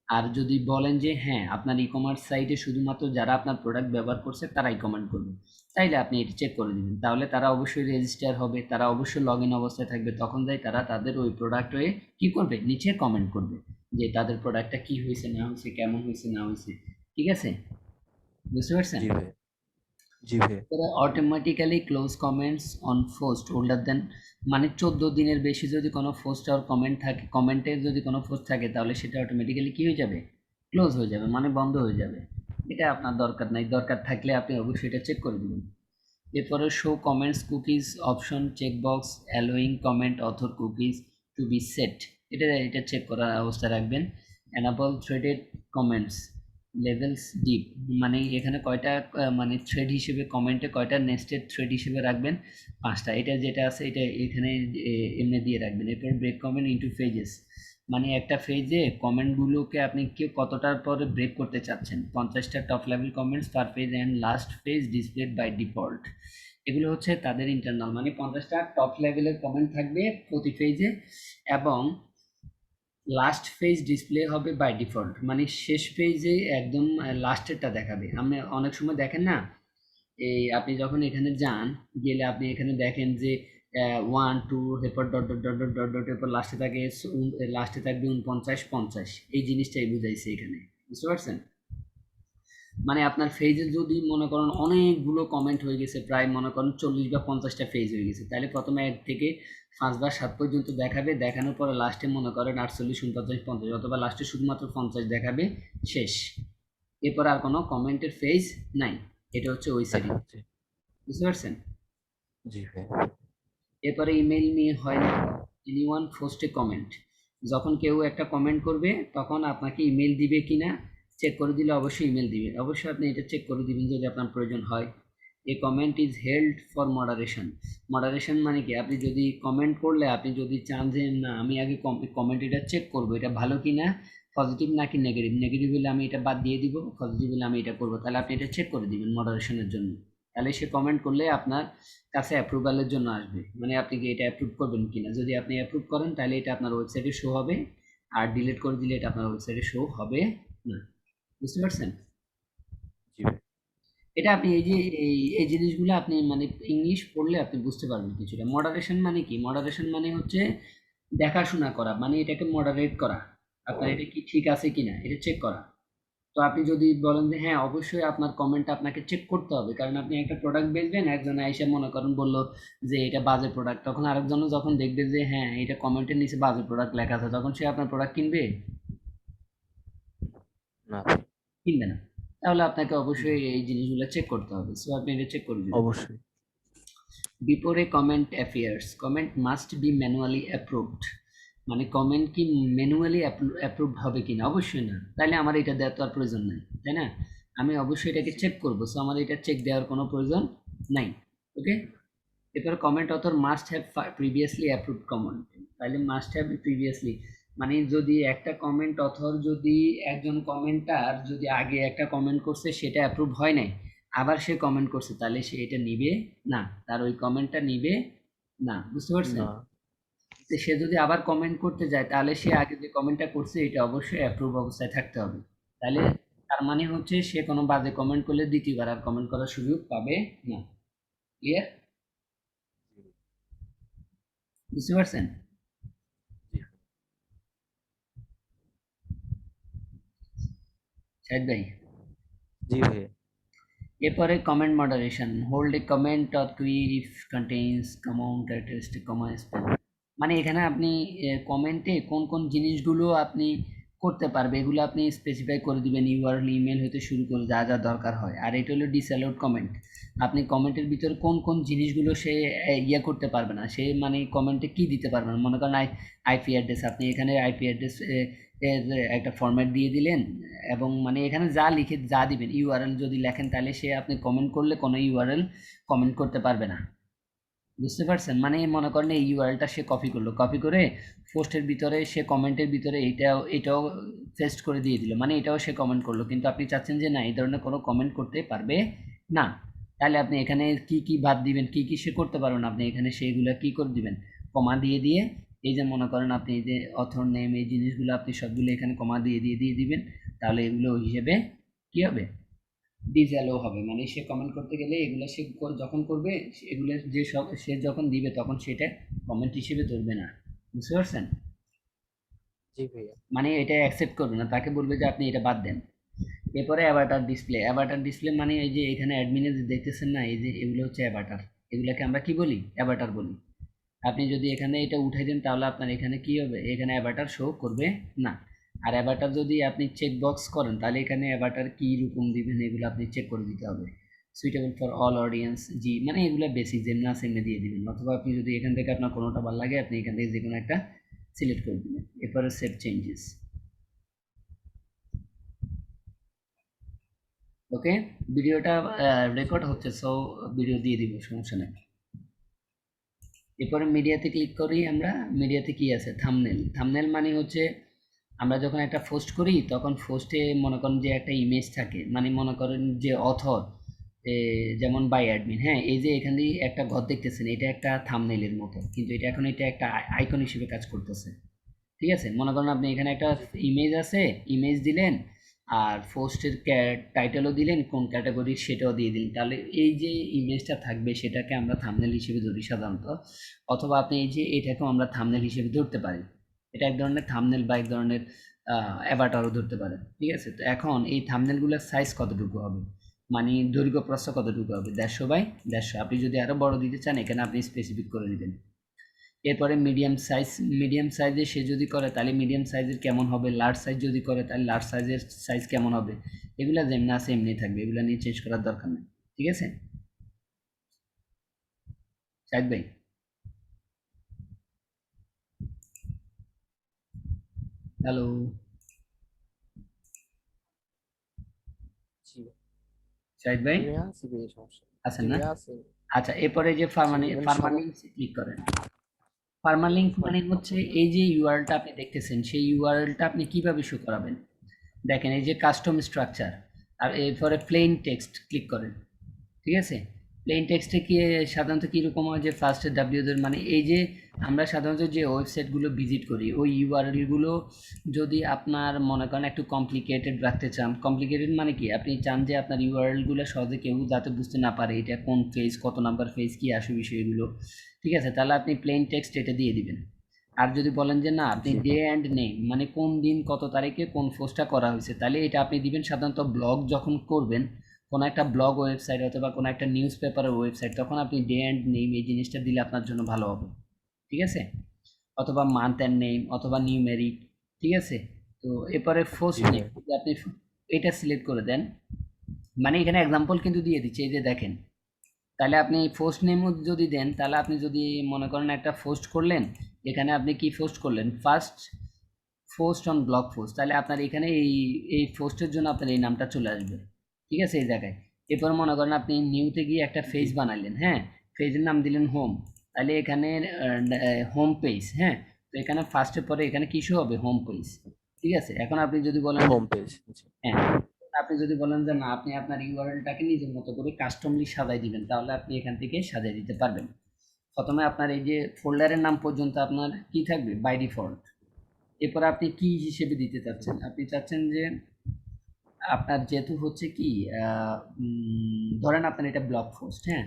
আর যদি বলেন যে হ্যাঁ আপনার ই কমার্স সাইটে শুধুমাত্র যারা আপনার প্রোডাক্ট ব্যবহার করছে তারাই কমেন্ট করবে, তাইলে আপনি এটি চেক করে দিবেন, তাহলে তারা অবশ্যই রেজিস্টার হবে, তারা অবশ্যই লগ ইন অবস্থায় থাকবে, তখন যাই তারা তাদের ওই প্রোডাক্ট হয়ে কি করবে, নিচে কমেন্ট করবে যে তাদের প্রোডাক্টটা কি হয়েছে না হয়েছে, কেমন হয়েছে না হয়েছে, ঠিক আছে, বুঝতে পারছেন। জি ভাই। জি ভাই। তারা automatically close comments on post older than, মানে 14 দিনের বেশি যদি কোনো পোস্ট আর কমেন্ট থাকে, কমেন্টে যদি কোনো পোস্ট থাকে তাহলে সেটা অটোমেটিক্যালি কি হয়ে যাবে, ক্লোজ হয়ে যাবে, মানে বন্ধ হয়ে যাবে। এটা আপনার দরকার নাই, দরকার থাকলে আপনি অবশ্যই এটা চেক করে দিবেন। এরপরে show comments cookies option checkbox allowing comment author cookies to be set, এটা চেক করার অবস্থা রাখবেন। Enable threaded comments levels deep, মানে এখানে কয়টা মানে থ্রেড হিসেবে কমেন্টে কয়টা নেস্টেড থ্রেড হিসেবে রাখবেন, 5টা, এটা যেটা আছে এটা এখানে এমনি দিয়ে রাখবেন। এরপর ব্রেক কমেন্ট ইনটু ফেজেস, মানে একটা ফেজে কমেন্টগুলোকে আপনি কেউ কতটার পরে ব্রেক করতে চাচ্ছেন, 50টা top level comments per page and last page displayed by default. এগুলো হচ্ছে তাদের ইন্টারনাল, মানে 50টা টপ লেভেলের কমেন্ট থাকবে প্রতি পেজে, এবং লাস্ট পেজ ডিসপ্লে হবে বাই ডিফল্ট, মানে শেষ পেজে একদম লাস্টেরটা দেখাবে। আপনি অনেক সময় দেখেন না, এই আপনি যখন এখানে যান, গেলে আপনি এখানে দেখেন যে 1 2 এরপর dot dot dot dot dot dot এরপর লাস্টে থাকে, লাস্টে থাকবে 49 50, এই জিনিসটাই বুঝাইছে এখানে, বুঝতে পারছেন। মানে আপনার পেজে যদি মনে করেন অনেকগুলো কমেন্ট হয়ে গেছে, প্রায় মনে করেন 40 বা 50টা পেজ হয়ে গেছে, তাহলে প্রথমে 1 থেকে 5 বা 7 পর্যন্ত দেখাবে, দেখানোর পরে লাস্টে মনে করেন 48 49 50, অথবা লাস্টে শুধুমাত্র 50 দেখাবে, শেষ, এরপর আর কোনো কমেন্টের পেজ নাই। এটা হচ্ছে ওই সেটিং, জি। বুঝতে পারছেন। জি ভাই। এরপরে ইমেইল নিয়ে হয় না, এনিওয়ান পোস্টে কমেন্ট, যখন কেউ একটা কমেন্ট করবে তখন আপনাকে ইমেল দিবে কিনা চেক করে দিলে অবশ্যই ইমেল দিবে, অবশ্যই আপনি এটা চেক করে দিবেন যদি আপনার প্রয়োজন হয়। A comment is held for moderation, moderation মানে কি, আপনি যদি কমেন্ট করলে আপনি যদি চান যে না আমি আগে কমেন্ট এটা চেক করবো এটা ভালো কি না, পজিটিভ নাকি নেগেটিভ, নেগেটিভ হলে আমি এটা বাদ দিয়ে দিব, পজিটিভ হলে আমি এটা করবো, তাহলে আপনি এটা চেক করে দিবেন মডারেশনের জন্য, তাহলে সে কমেন্ট করলে আপনার কাছে অ্যাপ্রুভালের জন্য আসবে, মানে আপনি কি এটা অ্যাপ্রুভ করবেন কিনা, যদি আপনি অ্যাপ্রুভ করেন তাহলে এটা আপনার ওয়েবসাইটে শো হবে, আর ডিলিট করে দিলে এটা আপনার ওয়েবসাইটে শো হবে না, বুঝতে পারছেন। জি ভাই। এটা আপনি এই যে এই জিনিসগুলো আপনি মানে ইংলিশ পড়লে আপনি বুঝতে পারবেন কিছুটা। মডারেশন মানে কি, মডারেশন মানে হচ্ছে দেখাশোনা করা, মানে এটাকে মডারেট করা, আপনার এটা কি ঠিক আছে কিনা এটা চেক করা। তো আপনি যদি বলেন যে হ্যাঁ অবশ্যই আপনার কমেন্ট আপনাকে চেক করতে হবে, কারণ আপনি একটা প্রোডাক্ট বেচবেন, একজন এসে মনে করেন বললো যে এটা বাজে প্রোডাক্ট, তখন আরেকজনও যখন দেখবে যে হ্যাঁ এটা কমেন্টের নিচে বাজে প্রোডাক্ট লেখা আছে, তখন সে আপনার প্রোডাক্ট কিনবে, না ভাই। কিনবে না। তাহলে আপনাকে জি। অবশ্যই এই জিনিসগুলো চেক করতে হবে, সো আপনি এটা চেক করে দিবেন। অবশ্যই। Before a comment appears comment must be manually approved, মানে কমেন্ট কি ম্যানুয়ালি অ্যাপ্রুভড হবে কিনা, অবশ্যই না, তাহলে আমার এটা দেওয়ার তো আর প্রয়োজন নাই, তাই না, আমি অবশ্যই এটাকে জি। চেক করবো, সো আমার এটা চেক দেওয়ার কোনো প্রয়োজন নাই। ওকে, এরপর comment author must have previously approved comment, তাহলে মাস্ট হ্যাভ প্রিভিয়াসলি, মানে যদি একটা কমেন্ট অথর যদি একজন কমেন্টার যদি আগে একটা কমেন্ট করছে সেটা অ্যাপ্রুভ হয় নাই, আবার সে কমেন্ট করছে, তাহলে সে এটা নিবে না, তার ওই কমেন্টটা নিবে না, বুঝতে পারছেন? না। তো সে যদি আবার কমেন্ট করতে যায়, তাহলে সে আগে যে কমেন্টটা করছে এটা অবশ্যই অ্যাপ্রুভ অবস্থায় থাকতে হবে। তাহলে তার মানে হচ্ছে সে কোনো বাজে কমেন্ট করলে দ্বিতীয়বার আর কমেন্ট করার সুযোগ পাবে না। ক্লিয়ার? বুঝতে পারছেন? শাহিদ ভাই, জি ভাই। এরপরে comment moderation, hold a comment or query if contains common characteristic comma spell. মানে এখানে আপনি কমেন্টে কোন কোন জিনিসগুলো আপনি করতে পারবে এগুলো আপনি স্পেসিফাই করে দিবেন, ইউআরএল ইমেল হতে শুরু করে যা যা দরকার হয়। আর এটা হলো ডিসঅ্যালাউড কমেন্ট, আপনি কমেন্টের ভিতরে কোন কোন জিনিসগুলো সে ইয়ে করতে পারবে না, সে মানে কমেন্টে কি দিতে পারবে না। মনে করেন আইপি অ্যাড্রেস, আপনি এখানে আইপি অ্যাড্রেস এর একটা ফরম্যাট দিয়ে দিলেন, এবং মানে এখানে যা লিখে যা দিবেন, ইউআরএল যদি লেখেন তাহলে সে আপনি কমেন্ট করলে কোনো ইউআরএল কমেন্ট করতে পারবে না। বুঝতে পারছেন? মানে মনে করেন এই ইউআরএলটা সে কপি করলো, কপি করে পোস্টের ভিতরে সে কমেন্টের ভিতরে এটাও পেস্ট করে দিয়ে দিল, মানে এটাও সে কমেন্ট করলো, কিন্তু আপনি চাচ্ছেন যে না, এই ধরনের কোনো কমেন্ট করতে পারবে না। তাহলে আপনি এখানে কি কি বাদ দিবেন, কি কি সে করতে পারবেন, আপনি এখানে সেইগুলো কি করে দিবেন, কমা দিয়ে দিয়ে, এই যে মনে করেন আপনি এই যে অথর নেম এই জিনিসগুলো আপনি সবগুলো এখানে কমা দিয়ে দিয়ে দিয়ে দিবেন, তাহলে এগুলো হিসেবে কি হবে, ডিসঅ্যালাউ হবে। মানে সে কমেন্ট করতে গেলে এগুলো সে যখন করবে, এগুলো যে সব সে যখন দিবে তখন সেটা কমেন্ট হিসেবে ধরবে না। বুঝতে পারছেন? জি ভাইয়া। মানে এটা অ্যাকসেপ্ট করবে না, তাকে বলবে যে আপনি এটা বাদ দেন। এরপরে অ্যাভাটার ডিসপ্লে, অ্যাভাটার ডিসপ্লে মানে এই যে এখানে অ্যাডমিনে যে দেখতেছেন না, এই যে এগুলো হচ্ছে অ্যাভাটার, এগুলোকে আমরা কি বলি, অ্যাভাটার বলি। আপনি যদি এখানে এটা উঠাই দেন তাহলে আপনার এখানে কি হবে, এখানে অ্যাভাটার শো করবে না। আর অ্যাভাটার যদি আপনি চেক বক্স করেন তাহলে এখানে অ্যাভাটার কি রকম দিবেন এগুলো আপনি চেক করে দিতে হবে। সুইটেবল ফর অল অডিয়েন্স, জি, মানে এগুলো বেসিক যেমনি আছে এমনি দিয়ে দিবেন, অথবা আপনি যদি এখান থেকে আপনার কোনোটা ভালো লাগে আপনি এখান থেকে যে কোনো একটা সিলেক্ট করে দিবেন। এরপরে সেভ চেঞ্জেস। ওকে, ভিডিওটা রেকর্ড হচ্ছে, সো ভিডিও দিয়ে দিব, সমস্যা নেই। এরপরে মিডিয়াতে ক্লিক করি আমরা। মিডিয়াতে কি আছে, থাম্বনেল। থাম্বনেল মানে হচ্ছে আমরা যখন একটা পোস্ট করি তখন পোস্টে মনে করেন যে একটা ইমেজ থাকে, মানে মনে করেন যে অথর যেমন বাই অ্যাডমিন, হ্যাঁ, এই যে এখান দিয়ে একটা ঘর দেখতেছেন, এটা একটা থাম্বনেলের মতো, কিন্তু এটা এখন এটা একটা আইকন হিসেবে কাজ করতেছে। ঠিক আছে, মনে করেন আপনি এখানে একটা ইমেজ আছে, ইমেজ দিলেন, আর পোস্টের টাইটেলও দিলেন, কোন ক্যাটাগরির সেটাও দিয়ে দিলেন, তাহলে এই যে ইমেজটা থাকবে সেটাকে আমরা থাম্বনেল হিসেবে ধরি সাধারণত। অথবা আপনি এই যে এটাকেও আমরা থাম্বনেল হিসেবে ধরতে পারি, এটা এক ধরনের থাম্বনেল বা এক ধরনের অ্যাভাটারও ধরতে পারেন। ঠিক আছে, তো এখন এই থাম্বনেলগুলোর সাইজ কতটুকু হবে, মানে দৈর্ঘ্য প্রস্থ কতটুকু হবে, 150 বাই 150। আপনি যদি আরও বড় দিতে চান এখানে আপনি স্পেসিফিক করে দিবেন। এরপরে মিডিয়াম সাইজ, মিডিয়াম সাইজে সে যদি করে তাহলে মিডিয়াম সাইজের কেমন হবে, লার্জ সাইজ যদি করে তাহলে লার্জ সাইজের সাইজ কেমন হবে, এগুলো যেমনি আছে এমনি থাকবে, এগুলো নিয়ে চেঞ্জ করার দরকার নেই। ঠিক আছে শাহিদ ভাই? হ্যালো জি শাহিদ ভাই, জি ভাইয়া, আছি ভাইয়া, সমস্যা নেই। আছেন জি না? ভাইয়া, আছি। আচ্ছা, এরপরে যে জি মানে পার্মালিঙ্ক ক্লিক করেন। পার্মালিঙ্ক মানে হচ্ছে এই যে ইউআরএলটা আপনি দেখতেছেন সেই ইউআরএলটা আপনি কিভাবে শো করাবেন। দেখেন এই যে কাস্টম স্ট্রাকচার, আর এরপরে প্লেন টেক্সট ক্লিক করেন। ঠিক আছে, প্লেন টেক্সটে কি সাধারণত কীরকম হয় যে ফার্স্টে ডাব্লিউদের, মানে এই যে আমরা সাধারণত যে ওয়েবসাইটগুলো ভিজিট করি ওই ইউআরএলগুলো যদি আপনার মনে করেন একটু কমপ্লিকেটেড রাখতে চান, কমপ্লিকেটেড মানে কি, আপনি চান যে আপনার ইউআরএলগুলো সহজে কেউ যাতে বুঝতে না পারে এটা কোন ফেজ, কত নাম্বার ফেজ, কি আসে বিষয়গুলো, ঠিক আছে, তাহলে আপনি প্লেন টেক্সট এটা দিয়ে দিবেন। আর যদি বলেন যে না আপনি জি ডে অ্যান্ড নেম, মানে কোন দিন কত তারিখে কোন পোস্টটা করা হয়েছে, তাহলে এটা আপনি দিবেন। সাধারণত ব্লগ যখন করবেন, কোনো একটা ব্লগ ওয়েবসাইট অথবা কোনো একটা নিউজ পেপারের ওয়েবসাইট, তখন আপনি ডে অ্যান্ড নেম এই জিনিসটা দিলে আপনার জন্য ভালো হবে। ঠিক আছে, অথবা মান্থ অ্যান্ড নেম অথবা নিউমেরিক। ঠিক আছে, তো এরপরে ফার্স্ট জি নেম ভাইয়া। যদি আপনি এটা সিলেক্ট করে দেন, মানে এখানে এক্সাম্পল কিন্তু দিয়ে দিচ্ছে, এই যে দেখেন, তাহলে আপনি পোস্ট নেমও যদি দেন, তাহলে আপনি যদি মনে করেন একটা পোস্ট করলেন, এখানে আপনি কি পোস্ট করলেন, first post on blog post, তাহলে আপনার এখানে এই এই পোস্টের জন্য আপনার এই নামটা চলে আসবে। ঠিক আছে, এই জায়গায়। এরপর মনে করেন আপনি নিউতে গিয়ে একটা জি পেজ বানালেন, হ্যাঁ, পেজের নাম দিলেন হোম, তাহলে এখানে হোম পেজ, হ্যাঁ, তো এখানে ফার্স্টের পরে এখানে কিছু হবে হোম পেজ। ঠিক আছে, এখন আপনি যদি বলেন যে হোম পেজ। জি হ্যাঁ, আপনি যদি বলেন যে না আপনি আপনার ইউআরএলটাকে নিজের মতো করে কাস্টমলি সাজাই দিবেন, তাহলে আপনি এখান থেকে সাজাই দিতে পারবেন। প্রথমে আপনার এই যে ফোল্ডারের নাম পর্যন্ত আপনার কি থাকবে বাই ডিফল্ট। এরপর আপনি কি হিসেবে দিতে চাচ্ছেন, আপনি চাচ্ছেন যে আপনার যেহেতু হচ্ছে কি ধরেন আপনার এটা ব্লগ পোস্ট, হ্যাঁ,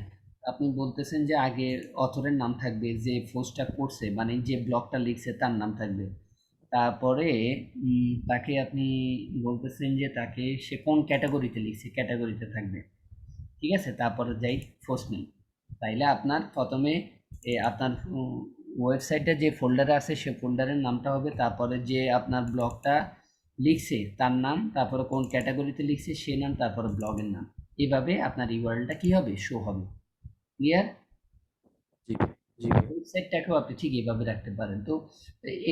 আপনি বলতেছেন যে আগে অথরের নাম থাকবে, যে পোস্টটা করছে মানে যে ব্লগটা লিখছে তার নাম থাকবে। তারপরে তাকে আপনি বলতেছেন যে তাকে সে কোন ক্যাটাগরিতে লিখছে, ক্যাটাগরিতে থাকবে। ঠিক আছে, তারপরে যাই পোস্ট নেই। তাইলে আপনার প্রথমে আপনার ওয়েবসাইটে যে ফোল্ডারে আছে সে ফোল্ডারের নামটা হবে, তারপরে যে আপনার ব্লগটা লিখছে তার নাম, তারপরে কোন ক্যাটাগরিতে লিখছে সে নাম, তারপরে ব্লগের নাম। এভাবে আপনার ইউআরএলটা কি হবে, শো হবে। ক্লিয়ার? জি ভাই, জি ভাই। ওয়েবসাইটটাকেও আপনি ঠিক এভাবে রাখতে পারেন। তো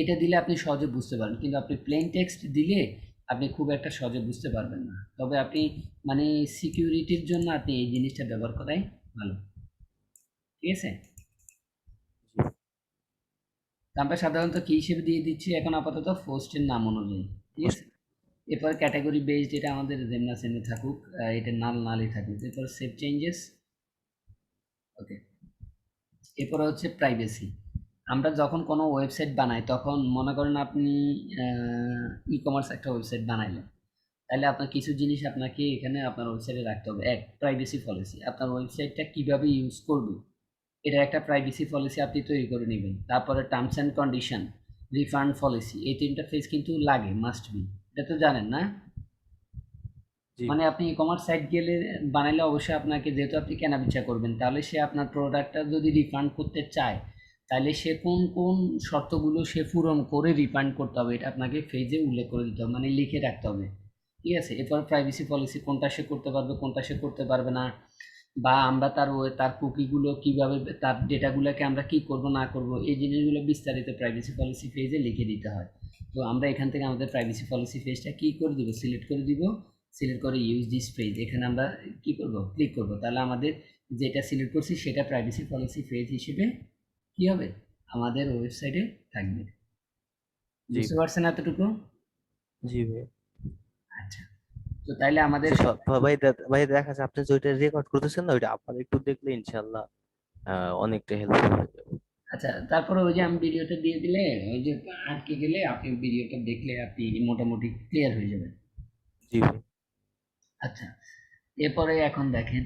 এটা দিলে আপনি সহজে বুঝতে পারেন, কিন্তু আপনি প্লেন টেক্সট দিলে আপনি খুব একটা সহজে বুঝতে পারবেন না। তবে আপনি মানে সিকিউরিটির জন্য আপনি এই জিনিসটা ব্যবহার করাই ভালো। ঠিক আছে, জি তো আমরা সাধারণত কি হিসেবে দিয়ে দিচ্ছি এখন আপাতত পোস্টের নাম অনুযায়ী। ঠিক পোস্ট। আছে, এরপর ক্যাটাগরি বেসড এটা আমাদের যেমন সেমনি থাকুক, এটা নালই থাকুক। এরপর সেভ চেঞ্জেস। ওকে, এরপর হচ্ছে প্রাইভেসি। আমরা যখন কোনো ওয়েবসাইট বানাই তখন মনে করেন আপনি ই কমার্স একটা ওয়েবসাইট বানাইলেন, তাহলে আপনার কিছু জিনিস আপনাকে এখানে আপনার ওয়েবসাইটে রাখতে হবে। এক, প্রাইভেসি পলিসি, আপনার ওয়েবসাইটটা কিভাবে ইউজ করবে এটার একটা প্রাইভেসি পলিসি আপনি তৈরি করে নেবেন। তারপরে terms and condition, refund policy, এই তিনটা ফেজ কিন্তু লাগে, মাস্ট বি। এটা তো জানেন না? জি মানে আপনি ই কমার্স সাইট গেলে বানাইলে অবশ্যই আপনাকে, যেহেতু আপনি কেনাবেচা করবেন, তাহলে সে আপনার প্রোডাক্টটা যদি রিফান্ড করতে চায় তাহলে সে কোন কোন শর্তগুলো সে পূরণ করে রিফান্ড করতে হবে এটা আপনাকে ফেজে উল্লেখ করে দিতে হবে, মানে লিখে রাখতে হবে। ঠিক আছে, এরপর প্রাইভেসি পলিসি, কোনটা সে করতে পারবে কোনটা সে করতে পারবে না, বা আমরা তার কুকিগুলো কিভাবে, তার ডেটাগুলোকে আমরা কি করব না করব, এই জিনিসগুলো বিস্তারিত প্রাইভেসি পলিসি পেজে লিখে দিতে হয়। তো আমরা এখান থেকে আমাদের প্রাইভেসি পলিসি পেজটা কি করে দিব, সিলেক্ট করে দিব। সিলেক্ট করে ইউজ দিস পেজ, এখানে আমরা কি করব, ক্লিক করব। তাহলে আমাদের যেটা সিলেক্ট করছি সেটা প্রাইভেসি পলিসি পেজ হিসেবে কি হবে, আমাদের ওয়েবসাইটে থাকবে। জি বুঝতে ভাই, পারছেন এতটুকু? জি ভাই। আচ্ছা, তো তাইলে আমাদের জি ভাই, ভাই দেখা যাচ্ছে আপনি যেটা রেকর্ড করতেছেন না ওইটা আপনার একটু দেখলে ইনশাল্লাহ অনেকটা হেল্পফুল হয়ে যাবে। আচ্ছা, তারপরে ওই যে আমি ভিডিওটা দিয়ে দিলে, ওই যে আটকে গেলে আপনি ভিডিওটা দেখলে আপনি মোটামুটি ক্লিয়ার হয়ে যাবেন। জি ভাই। আচ্ছা, এরপরে এখন দেখেন,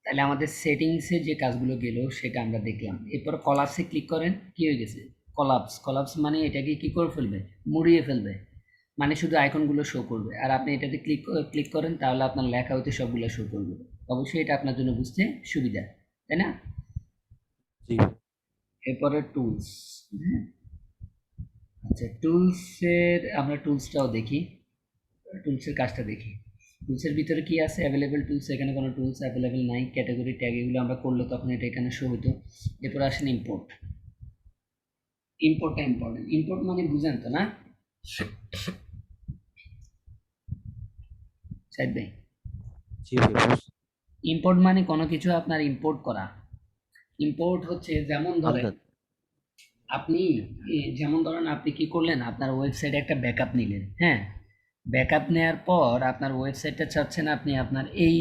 তাহলে আমাদের সেটিংসে যে কাজগুলো গেল সেটা আমরা দেখলাম। এরপরে কলাপসে ক্লিক করেন, কি হয়ে গেছে, কলাপস। কলাপস মানে এটাকে কি করে ফেলবে, মুড়িয়ে ফেলবে, মানে শুধু আইকনগুলো শো করবে। আর আপনি এটাতে ক্লিক করেন তাহলে আপনার লেখা হইতে সবগুলো শো করবে। অবশ্যই এটা আপনার জন্য বুঝতে সুবিধা, তাই না? জি ভাই। এরপরে টুলস। হ্যাঁ, আচ্ছা, টুলসের আমরা টুলসটাও দেখি, টুলসের কাজটা দেখি। টুলসের ভিতরে কি আছে, অ্যাভেলেবেল টুলস, এখানে কোনো টুলস অ্যাভেলেবেল নাই। ক্যাটাগরি ট্যাগ এগুলো আমরা করলে তখন এটা এখানে শো হতো। এরপর আসেন ইম্পোর্ট। ইম্পোর্টটা ইম্পর্টেন্ট। ইম্পোর্ট মানে বুঝেন তো না সাইদ ভাই? জি ভাই, ইম্পোর্ট মানে কোনো কিছু আপনার ইম্পোর্ট করা। ইম্পোর্ট হচ্ছে যেমন ধরেন আপনার। আপনি যেমন ধরেন আপনি কি করলেন, আপনার ওয়েবসাইটে একটা ব্যাকআপ নিলেন, হ্যাঁ, ব্যাকআপ নেওয়ার পর আপনার ওয়েবসাইটটা চাচ্ছেন আপনি আপনার এই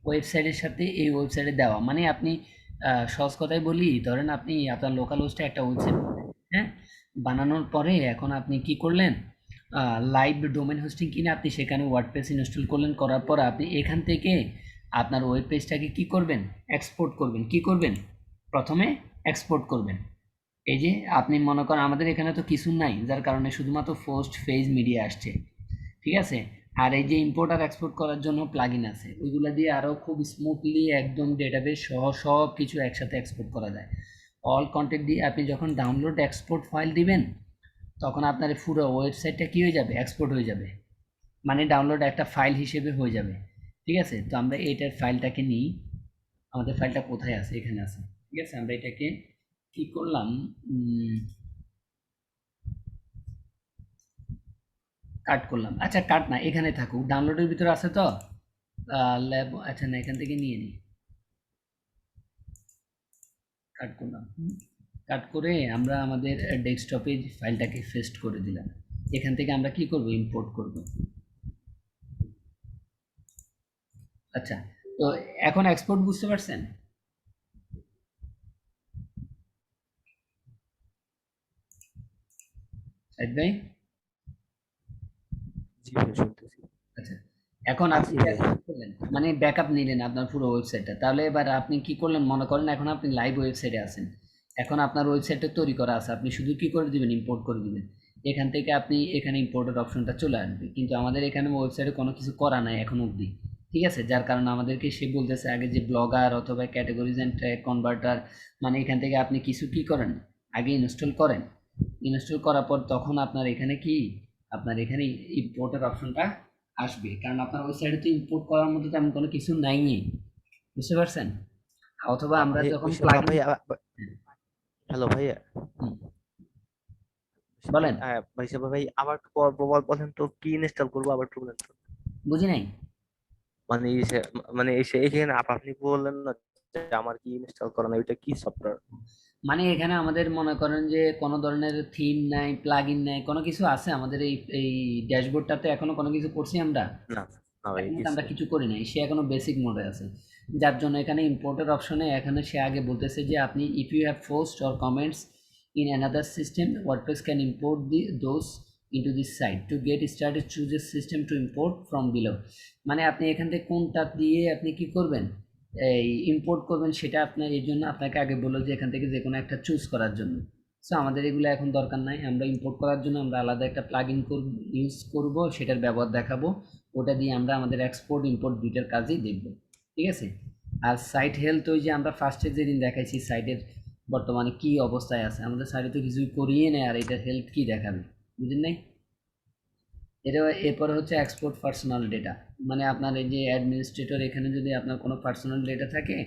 ওয়েবসাইটের সাথে এই ওয়েবসাইটে দেওয়া, মানে আপনি সহজ কথায় বলি, ধরেন আপনি আপনার লোকাল হোস্টে একটা ওয়েবসাইট, হ্যাঁ, বানানোর পরে এখন আপনি কি করলেন, লাইভ ডোমেন হোস্টিং কিনে আপনি সেখানে ওয়ার্ডপ্রেস ইনস্টল করলেন। করার পর আপনি এখান থেকে আপনার ওয়েব পেজটাকে কি করবেন, এক্সপোর্ট করবেন। কি করবেন, প্রথমে এক্সপোর্ট করবেন। এই যে আপনি মনে করেন আমাদের এখানে তো কিছু নাই, যার কারণে শুধুমাত্র পোস্ট ফেজ মিডিয়া আসছে। ঠিক আছে, আর এই যে ইম্পোর্ট আর এক্সপোর্ট করার জন্য প্লাগইন আছে, ওইগুলো দিয়ে আরও খুব স্মুথলি একদম ডেটাবেস সহ সব কিছু একসাথে এক্সপোর্ট করা যায়। অল কন্টেন্ট দিয়ে আপনি যখন ডাউনলোড এক্সপোর্ট ফাইল দিবেন তখন আপনার এই পুরো ওয়েবসাইটটা কী হয়ে যাবে, এক্সপোর্ট হয়ে যাবে, মানে ডাউনলোড একটা ফাইল হিসেবে হয়ে যাবে। ঠিক আছে, তো আমরা এইটার ফাইলটাকে নিই। আমাদের ফাইলটা কোথায় আছে, এখানে আছে। ঠিক আছে, আমরা এটাকে কি করলাম, কাট করলাম। আচ্ছা, কাট না, এখানে থাকুক, ডাউনলোডের ভিতরে আছে তো। ল্যাব, আচ্ছা না, এখান থেকে নিয়ে নিই। কাট করলাম, কাট করে আমরা আমাদের ডেস্কটপে ফাইলটাকে পেস্ট করে দিলাম। এখান থেকে আমরা কি করব, ইম্পোর্ট করব। আচ্ছা, তো এখন এক্সপোর্ট বুঝতে পারছেন সাইদ ভাই? জি ভাই শুনতেছি। আচ্ছা, এখন আপনি আছি যে ভাই। এখন কি করলেন, মানে ব্যাকআপ নিলেন আপনার পুরো ওয়েবসাইটটা, তাহলে এবার আপনি কি করলেন মনে করেন এখন আপনি লাইভ ওয়েবসাইটে আছেন, এখন আপনার ওয়েবসাইটটা তৈরি করা আছে, আপনি শুধু কি করে দিবেন, ইম্পোর্ট করে দিবেন। এখান থেকে আপনি এখানে ইম্পোর্টের অপশনটা চলে আসবে, কিন্তু আমাদের এখানে ওয়েবসাইটে কোনো কিছু করা নাই এখন অবধি। ঠিক আছে, যার কারণে আমাদেরকে সে বলতেছে আগে যে ব্লগার অথবা ক্যাটাগরিজ অ্যান্ড ট্র্যাক কনভার্টার, মানে এখান থেকে আপনি কিছু কি করেন, আগে ইনস্টল করেন। ইনস্টল করার পর তখন আপনার এখানে কি, আপনার এখানে ইম্পোর্টের অপশনটা আসবে, কারণ আপনার ওয়েবসাইটে তো ইম্পোর্ট করার মতো তেমন কোনো কিছু নাই, বুঝতে পারছেন? অথবা আমরা ভাই যখন ওইসব প্লাগইন, ভাই হ্যালো ভাইয়া। বলেন, ভাই সাহেব ভাই আবার বলেন তো কি ইনস্টল করবো আবার একটু বলেন তো। বুঝি নাই। মানে মানে এখানে আপনি বললেন না যে আমার কি ইনস্টল করা নাই, ওইটা কি সফটওয়্যার? মানে এখানে আমাদের মনে করেন যে কোনো ধরনের থিম নাই, প্লাগইন নাই, কোনো কিছু আছে আমাদের এই এই ড্যাশবোর্ডটাতে এখনো কোনো কিছু করছি আমরা? না না ভাই এখন তো কিছু আমরা কিছু করি নাই, সে এখনো বেসিক মোডে আছে। যার জন্য এখানে ইম্পোর্টের অপশনে এখানে সে আগে বলতেছে যে আপনি if you have post or comments in another system WordPress can import those into this site to get started choose a system to import from below. মানে আপনি এখান থেকে কোনটা দিয়ে আপনি কি করবেন, এই ইম্পোর্ট করবেন, সেটা আপনার এই জন্য আপনাকে আগে বললো যে এখান থেকে যে কোনো একটা চুজ করার জন্য। সো আমাদের এগুলো এখন দরকার নাই, আমরা ইম্পোর্ট করার জন্য আমরা আলাদা একটা প্লাগ ইন ইউজ করবো, সেটার ব্যবহার দেখাবো। ওটা দিয়ে আমরা আমাদের এক্সপোর্ট ইম্পোর্ট দুইটার কাজই দেখব। ঠিক আছে, আর সাইট হেলথ ওই যে আমরা ফার্স্টে যেদিন দেখাইছি সাইটের বর্তমানে কি অবস্থায় আছে, আমাদের সাইটে তো কিছুই করিয়ে নেই, আর এটার হেলথ কি দেখাবে, বুঝলেন নাই? এটা এরপরে হচ্ছে এক্সপোর্ট পার্সোনাল ডেটা, মানে আপনার এই যে অ্যাডমিনিস্ট্রেটর, এখানে যদি আপনার কোনো পার্সোনাল ডেটা থাকে,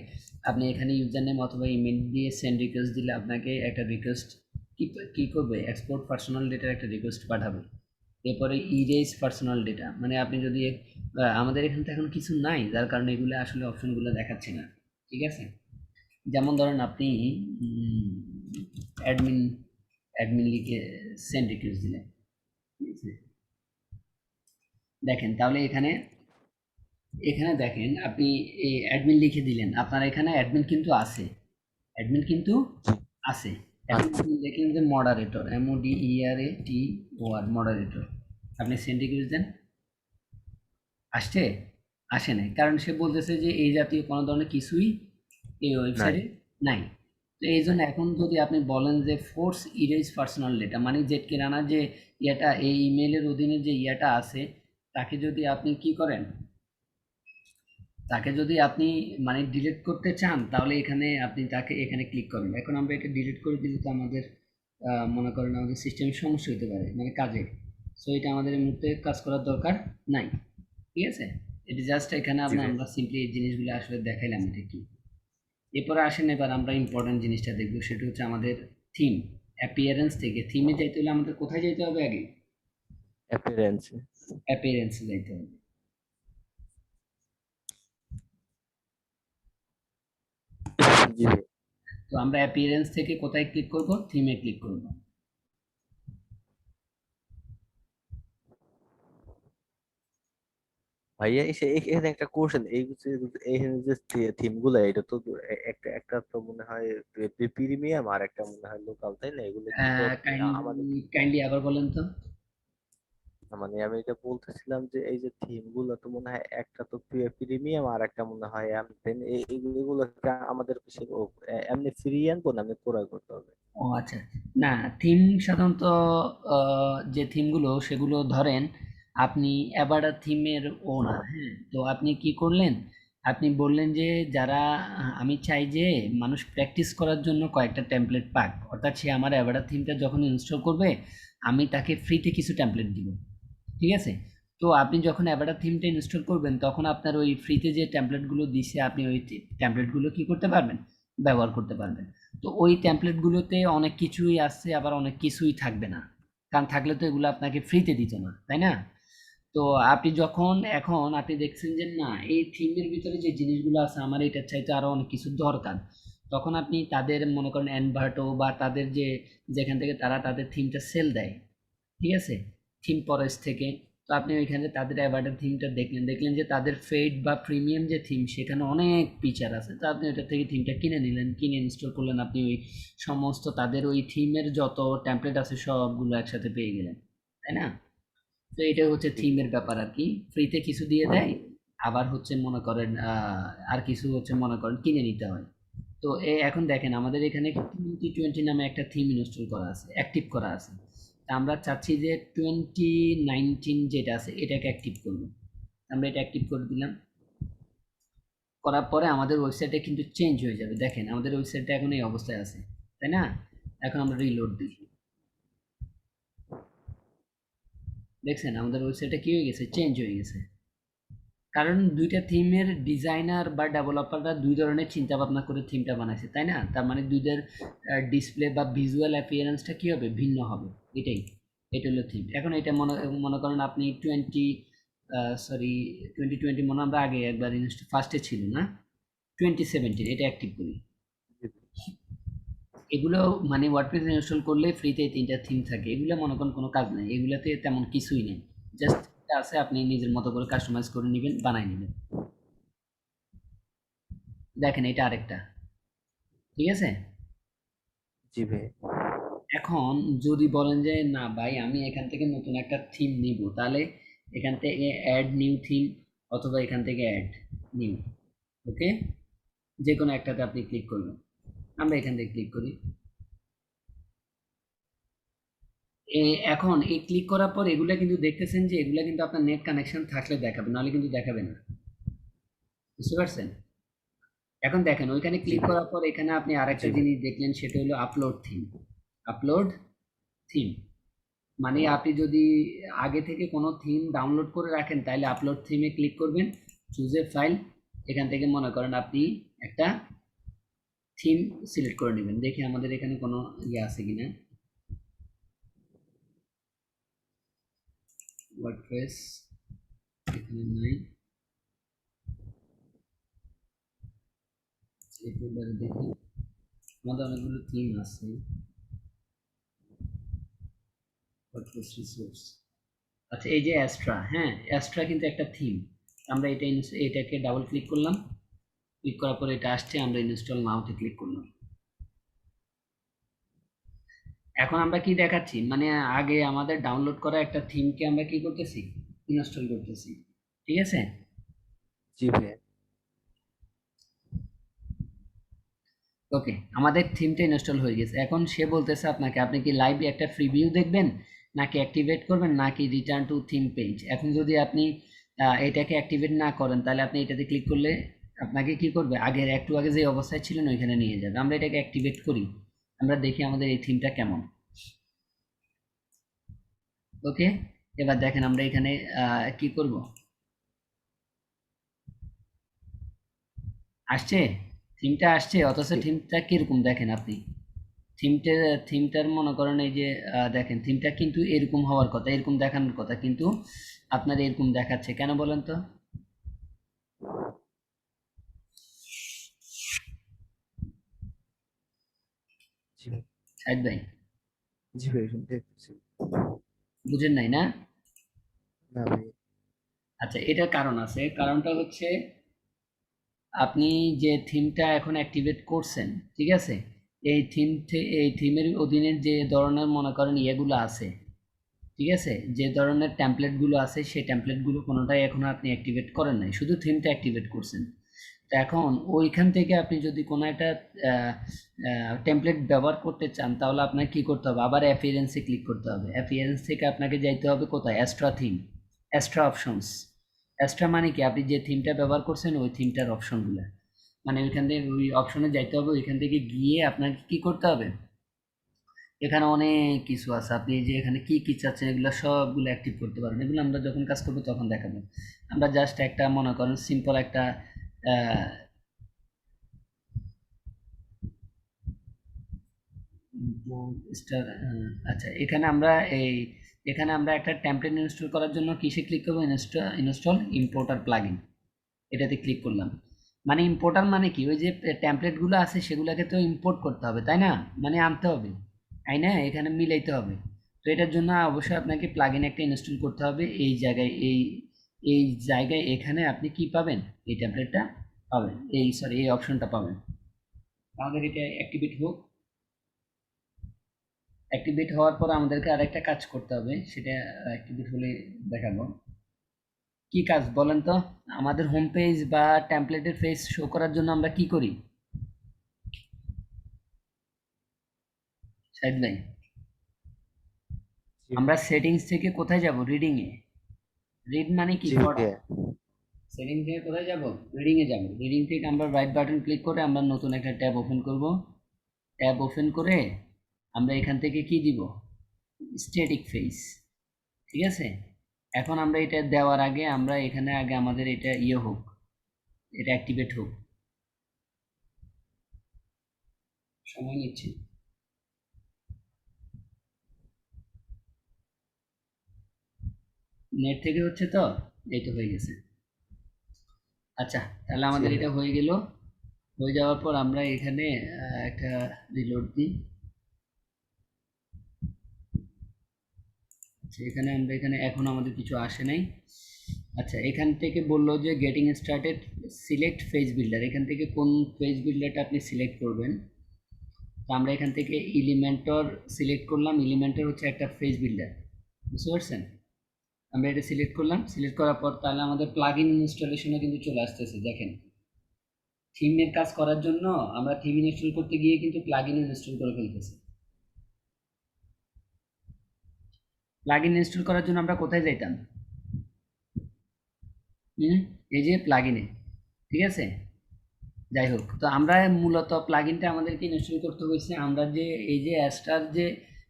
আপনি এখানে ইউজার নেম অথবা ইমেল দিয়ে সেন্ড রিকোয়েস্ট দিলে আপনাকে একটা রিকোয়েস্ট কি কি করবে, এক্সপোর্ট পার্সোনাল ডেটার একটা রিকোয়েস্ট পাঠাবে। এরপরে ইরেজ পার্সোনাল ডেটা, মানে আপনি যদি আমাদের এখানে তো এখন কিছু নাই, যার কারণে এগুলো আসলে অপশনগুলো দেখাচ্ছে না। ঠিক আছে, যেমন ধরেন আপনি অ্যাডমিন অ্যাডমিন লিখে সেন্ড রিকোয়েস্ট দিলেন, ঠিক আছে, দেখেন তাহলে এখানে, এখানে দেখেন আপনি এই অ্যাডমিন লিখে দিলেন, আপনার এখানে অ্যাডমিন কিন্তু আছে, অ্যাডমিন কিন্তু আছে। এখন আচ্ছা আপনি দেখলেন যে মডারেটর, MODERATOR মডারেটর, আপনি সেন্ড রিকোয়েস্ট দেন, আসছে? আসে নাই, কারণ সে বলতেছে যে এই জাতীয় কোনো ধরনের কিছুই এই নাই। ওয়েবসাইটে নাই। তো এই জন্য এখন যদি আপনি বলেন যে ফোর্স ইরেজ পার্সোনাল ডেটা, মানে জেড কিরানা যে ইয়েটা এই ইমেলের অধীনে যে ইয়েটা আছে, তাকে যদি আপনি কি করেন, তাকে যদি আপনি মানে ডিলিট করতে চান, তাহলে এখানে আপনি তাকে এখানে ক্লিক করবেন। এখন আমরা এটা ডিলিট করে দিলে তো আমাদের মনে করেন আমাদের সিস্টেমে সমস্যা হতে পারে মানে কাজে। সো এটা আমাদের এই মুহূর্তে কাজ করার দরকার নাই। ঠিক আছে, এটা জাস্ট এখানে জি আপনার ভাই। আমরা সিম্পলি এই জিনিসগুলো আসলে দেখাইলাম এটা কি। এরপরে আসেন এবার আমরা ইম্পর্টেন্ট জিনিসটা দেখবো, সেটা হচ্ছে আমাদের থিম। অ্যাপিয়ারেন্স থেকে থিমে যাইতে হলে আমাদের কোথায় যেতে হবে আগে? অ্যাপিয়ারেন্স। অ্যাপিয়ারেন্সে যাইতে হবে। জি ভাই। তো আমরা অ্যাপিয়ারেন্স থেকে কোথায় ক্লিক করব, থিমে ক্লিক করব। ভাইয়া এখানে একটা কোশ্চেন, এখানে যে থিম গুলো, এটা তো একটা একটা তো মনে হয় প্রিমিয়াম আর একটা মনে হয় লোকাল, তাই না? এগুলো কি আমাদের কাইন্ডলি আবার বলেন তো। মানে আমি এটা বলতেছিলাম যে এই যে থিম গুলো তো মনে হয় একটা তো প্রিমিয়াম আর একটা মনে হয় then এগুলো কি আমাদের এমনি ফ্রি আনবো না, আমি ক্রয় করতে হবে? ও আচ্ছা, না, থিম সাধারণত যে থিমগুলো সেগুলো ধরেন আপনি অ্যাবাডা থিমের ওনার, হ্যাঁ, তো আপনি কি করলেন, আপনি বললেন যে যারা আমি চাই যে মানুষ প্র্যাকটিস করার জন্য কয়েকটা টেমপ্লেট পাক, অর্থাৎ সে আমার অ্যাবাডা থিমটা যখন ইনস্টল করবে আমি তাকে ফ্রিতে কিছু টেমপ্লেট দিব। ঠিক আছে, তো আপনি যখন অ্যাভাটা থিমটা ইনস্টল করবেন তখন আপনার ওই ফ্রিতে যে টেমপ্লেটগুলো দিছে আপনি ওই টেমপ্লেটগুলো কি করতে পারবেন, ব্যবহার করতে পারবেন। তো ওই টেমপ্লেটগুলোতে অনেক কিছুই আছে, আবার অনেক কিছুই থাকবে না, কারণ থাকলে তো এগুলো আপনাকে ফ্রিতে দিত না, তাই না? তো আপনি যখন এখন আপনি দেখছেন যে না, এই থিমের ভিতরে যে জিনিসগুলো আছে আমার এটার চাইতে আরো অনেক কিছু দরকার, তখন আপনি তাদের মনে করেন এনভার্টো বা তাদের যে যেখান থেকে তারা তাদের থিমটা সেল দেয়, ঠিক আছে, থিম ফরেস্ট থেকে, তো আপনি ওইখানে তাদের অ্যাভাটার থিমটা দেখলেন যে তাদের ফেড বা প্রিমিয়াম যে থিম সেখানে অনেক ফিচার আছে, তো আপনি ওটা থেকে থিমটা কিনে নিলেন, কিনে ইনস্টল করলেন, আপনি ওই সমস্ত তাদের ওই থিমের যত টেমপ্লেট আছে সবগুলো একসাথে পেয়ে গেলেন, তাই না? তো এটা হচ্ছে জি থিমের ব্যাপার আর কি, ফ্রিতে কিছু দিয়ে দেয়, আবার হচ্ছে মনে করেন আর কিছু হচ্ছে মনে করেন কিনে নিতে হয়। তো এখন দেখেন আমাদের এখানে 2020 নামে একটা থিম ইনস্টল করা আছে, অ্যাক্টিভ করা আছে। তা আমরা চাচ্ছি যে 2019 যেটা আছে এটাকে অ্যাক্টিভ করব। আমরা এটা অ্যাক্টিভ করে দিলাম, করার পরে আমাদের ওয়েবসাইটে কিন্তু চেঞ্জ হয়ে যাবে। দেখেন আমাদের ওয়েবসাইটটা এখন এই অবস্থায় আছে, তাই না? এখন আমরা রিলোড দিই, দেখছেন আমাদের ওয়েবসাইটটা কি হয়ে গেছে, চেঞ্জ হয়ে গেছে। কারণ দুইটা থিমের ডিজাইনার বা ডেভেলপাররা দুই ধরনের চিন্তা ভাবনা করে থিমটা বানাইছে, তাই না? তার মানে দুইটার ডিসপ্লে বা ভিজুয়াল অ্যাপিয়ারেন্সটা কি হবে, ভিন্ন হবে। এটাই, এটা হলো থিম। এখন এটা মনে মনে করেন আপনি 2020 মনে হয় আমরা আগে একবার ফার্স্টে ছিল না, 2017 এটা অ্যাক্টিভ করি। জি এগুলো মানে ওয়ার্ডপ্রেস ইনস্টল করলে ফ্রিতে তিনটা থিম থাকে, এগুলো মনে করেন কোনো কাজ নেই, এগুলোতে তেমন কিছুই নেই, জাস্ট আছে আপনি নিজের মতো করে কাস্টমাইজ করে নেবেন, বানাই নেবেন। দেখেন এটা আরেকটা, ঠিক আছে? জি ভাই। এখন যদি বলেন যে না ভাই আমি এখান থেকে নতুন একটা থিম নিব, তাহলে এখান থেকে অ্যাড নিউ থিম অথবা এখান থেকে অ্যাড নিউ, ওকে, যে কোনো একটাতে আপনি ক্লিক করবেন। আমরা এখান থেকে ক্লিক করি। এখন এই ক্লিক করার পর এগুলা কিন্তু দেখতেছেন যে এগুলা কিন্তু আপনার নেট কানেকশন থাকলে দেখাবে, নাহলে কিন্তু দেখাবে না, বুঝতে পারছেন? এখন দেখেন ওইখানে জি ক্লিক ভাই। করার পর এখানে আপনি আরেকটা জি ভাই। জিনিস দেখলেন, সেটা হলো আপলোড থিম। আপলোড থিম মানে আপনি যদি আগে থেকে কোনো থিম ডাউনলোড করে রাখেন তাহলে আপলোড থিমে ক্লিক করবেন, চুজ এ ফাইল, এখান থেকে মনে করেন আপনি একটা থিম সিলেক্ট করে নেবেন। দেখি আমাদের এখানে কোনো ইয়ে আছে কিনা, ওয়ার্ডপ্রেস এখানে নাই, এই ফোল্ডারে দেখি, আমাদের অনেকগুলো থিম আছে, ওয়ার্ডপ্রেস রিসোর্স। আচ্ছা এই যে অ্যাস্ট্রা, হ্যাঁ অ্যাস্ট্রা কিন্তু একটা থিম। আমরা এটাকে ডাবল ক্লিক করলাম, ক্লিক করার পর এটা আসছে, আমরা ইনস্টল নাওতে ক্লিক করলাম। এখন আমরা কি দেখাচ্ছি, মানে আগে আমাদের ডাউনলোড করা একটা থিমকে আমরা কি করতেছি, ইনস্টল করতেছি, ঠিক আছে? জি ভাই। ওকে, আমাদের থিমটা ইনস্টল হয়ে গেছে। এখন সে বলতেছে আপনাকে আপনি কি লাইভ একটা প্রিভিউ দেখবেন, নাকি অ্যাক্টিভেট করবেন, নাকি রিটার্ন টু থিম পেজ। এখন যদি আপনি এটাকে অ্যাক্টিভেট না করেন তাহলে আপনি এটাতে ক্লিক করলে আপনাকে কি করবে, আগের একটু আগে যে অবস্থায় ছিলেন ওইখানে নিয়ে যাবে। আমরা এটাকে অ্যাক্টিভেট করি, আমরা দেখি আমাদের এই থিমটা কেমন। ওকে, এবার দেখেন আমরা এখানে কি করব, আসছে, থিমটা আসছে, অথচ জি থিমটা কিরকম দেখেন আপনি, থিমটা থিমটার মনে করেন এই যে দেখেন থিমটা কিন্তু এরকম হওয়ার কথা, এরকম দেখানোর কথা, কিন্তু আপনার এরকম দেখাচ্ছে কেন বলেন তো? জি ভাই। সাইদ ভাই, জি ভাই শুনতে পাচ্ছি। বুঝেন নাই না? না ভাই। আচ্ছা এটার কারণ আছে, কারণটা হচ্ছে আপনি যে থিমটা এখন অ্যাক্টিভেট করছেন, ঠিক আছে, এই থিমের অধীনে যে ধরনের মনে করেন ইয়েগুলো আছে, ঠিক আছে, যে ধরনের টেমপ্লেটগুলো আছে সেই টেমপ্লেটগুলো কোনোটাই এখনো আপনি অ্যাক্টিভেট করেন নাই, শুধু থিমটা অ্যাক্টিভেট করছেন। তো এখন ওইখান থেকে আপনি যদি কোনো একটা টেমপ্লেট ব্যবহার করতে চান তাহলে আপনাকে কি করতে হবে, আবার অ্যাপিয়ারেন্সে ক্লিক করতে হবে। অ্যাপিয়ারেন্স থেকে আপনাকে যাইতে হবে কোথায়, Astra theme, Astra options. Astra মানে কি, আপনি যে থিমটা ব্যবহার করছেন ওই থিমটার অপশনগুলো, মানে ওইখান থেকে ওই অপশনে যাইতে হবে, ওইখান থেকে গিয়ে আপনাকে কি করতে হবে, এখানে অনেক কিছু আছে, আপনি এই যে এখানে কি কি চাচ্ছেন এগুলো সবগুলো অ্যাক্টিভ করতে পারেন। এগুলো আমরা যখন কাজ করবো তখন দেখাবো। আমরা জাস্ট একটা মনে করেন সিম্পল একটা স্টার, আচ্ছা এখানে আমরা এই এখানে আমরা একটা টেমপ্লেট ইনস্টল করার জন্য কিসে ক্লিক করবো, ইনস্টল ইম্পোর্টার প্লাগইন, এটাতে ক্লিক করলাম। মানে ইম্পোর্টার মানে কি, ওই যে টেমপ্লেটগুলো আছে সেগুলোকে তো ইম্পোর্ট করতে হবে, তাই না? মানে আনতে হবে, তাই না, এখানে মিলাইতে হবে। তো এটার জন্য অবশ্যই আপনাকে প্লাগইন একটা ইনস্টল করতে হবে। এই জায়গায় এই জায়গায় এখানে আপনি কি পাবেন, এই ট্যাবলেটটা পাবেন, এই অপশনটা পাবেন। আমাদের এটা অ্যাক্টিভেট হোক। অ্যাক্টিভেট হওয়ার পর আমাদেরকে আরেকটা কাজ করতে হবে, সেটা অ্যাক্টিভেট হলে দেখাবো। কি কাজ বলেন তো? আমাদের হোম পেজ বা টেমপ্লেটের পেজ শো করার জন্য আমরা কি করি সাইদ ভাই? জি আমরা সেটিংস থেকে কোথায় যাব? Reading a. রিড মানে কি? জি পড়া। ভাইয়া। সেটিং থেকে কোথায় যাব? রিডিং এ যাব। রিডিং থেকে আমরা রাইট বাটন ক্লিক করে আমরা নতুন একটা ট্যাব ওপেন করব। ট্যাব ওপেন করে আমরা এখান থেকে কি দিব? Static page. ঠিক আছে? এখন আমরা এটা দেওয়ার আগে আমরা এখানে আগে আমাদের এটা হোক, এটা অ্যাক্টিভেট হোক। সময় নিচ্ছে। নেট থেকে হচ্ছে তো? এই তো হয়ে গেছে। আচ্ছা, তাহলে জি আমাদের এটা ভাইয়া। হয়ে গেল। হয়ে যাওয়ার পর আমরা এখানে একটা রিলোড দিই। আচ্ছা, এখানে এখন আমাদের কিছু আসে নাই। আচ্ছা, এখান থেকে বললো যে getting started, select page builder. এখান থেকে কোন পেজ বিল্ডারটা আপনি সিলেক্ট করবেন। তো আমরা এখান থেকে এলিমেন্টর সিলেক্ট করলাম। এলিমেন্টর হচ্ছে একটা পেজ বিল্ডার, বুঝতে পারছেন? আমরা এটা সিলেক্ট করলাম। সিলেক্ট করার পর তাহলে আমাদের প্লাগইন ইনস্টলেশনে কিন্তু চলে আসতেছে। দেখেন, থিমের কাজ করার জন্য আমরা থিম ইনস্টল করতে গিয়ে কিন্তু প্লাগইন ইনস্টল করে ফেলতেছি। প্লাগইন ইনস্টল করার জন্য আমরা কোথায় যাইতাম? এই যে প্লাগইনে। ঠিক আছে? যাই হোক, তো আমরা মূলত প্লাগইনটা আমাদেরকে ইনস্টল করতে হয়েছে। আমরা যে এই যে অ্যাস্টার যে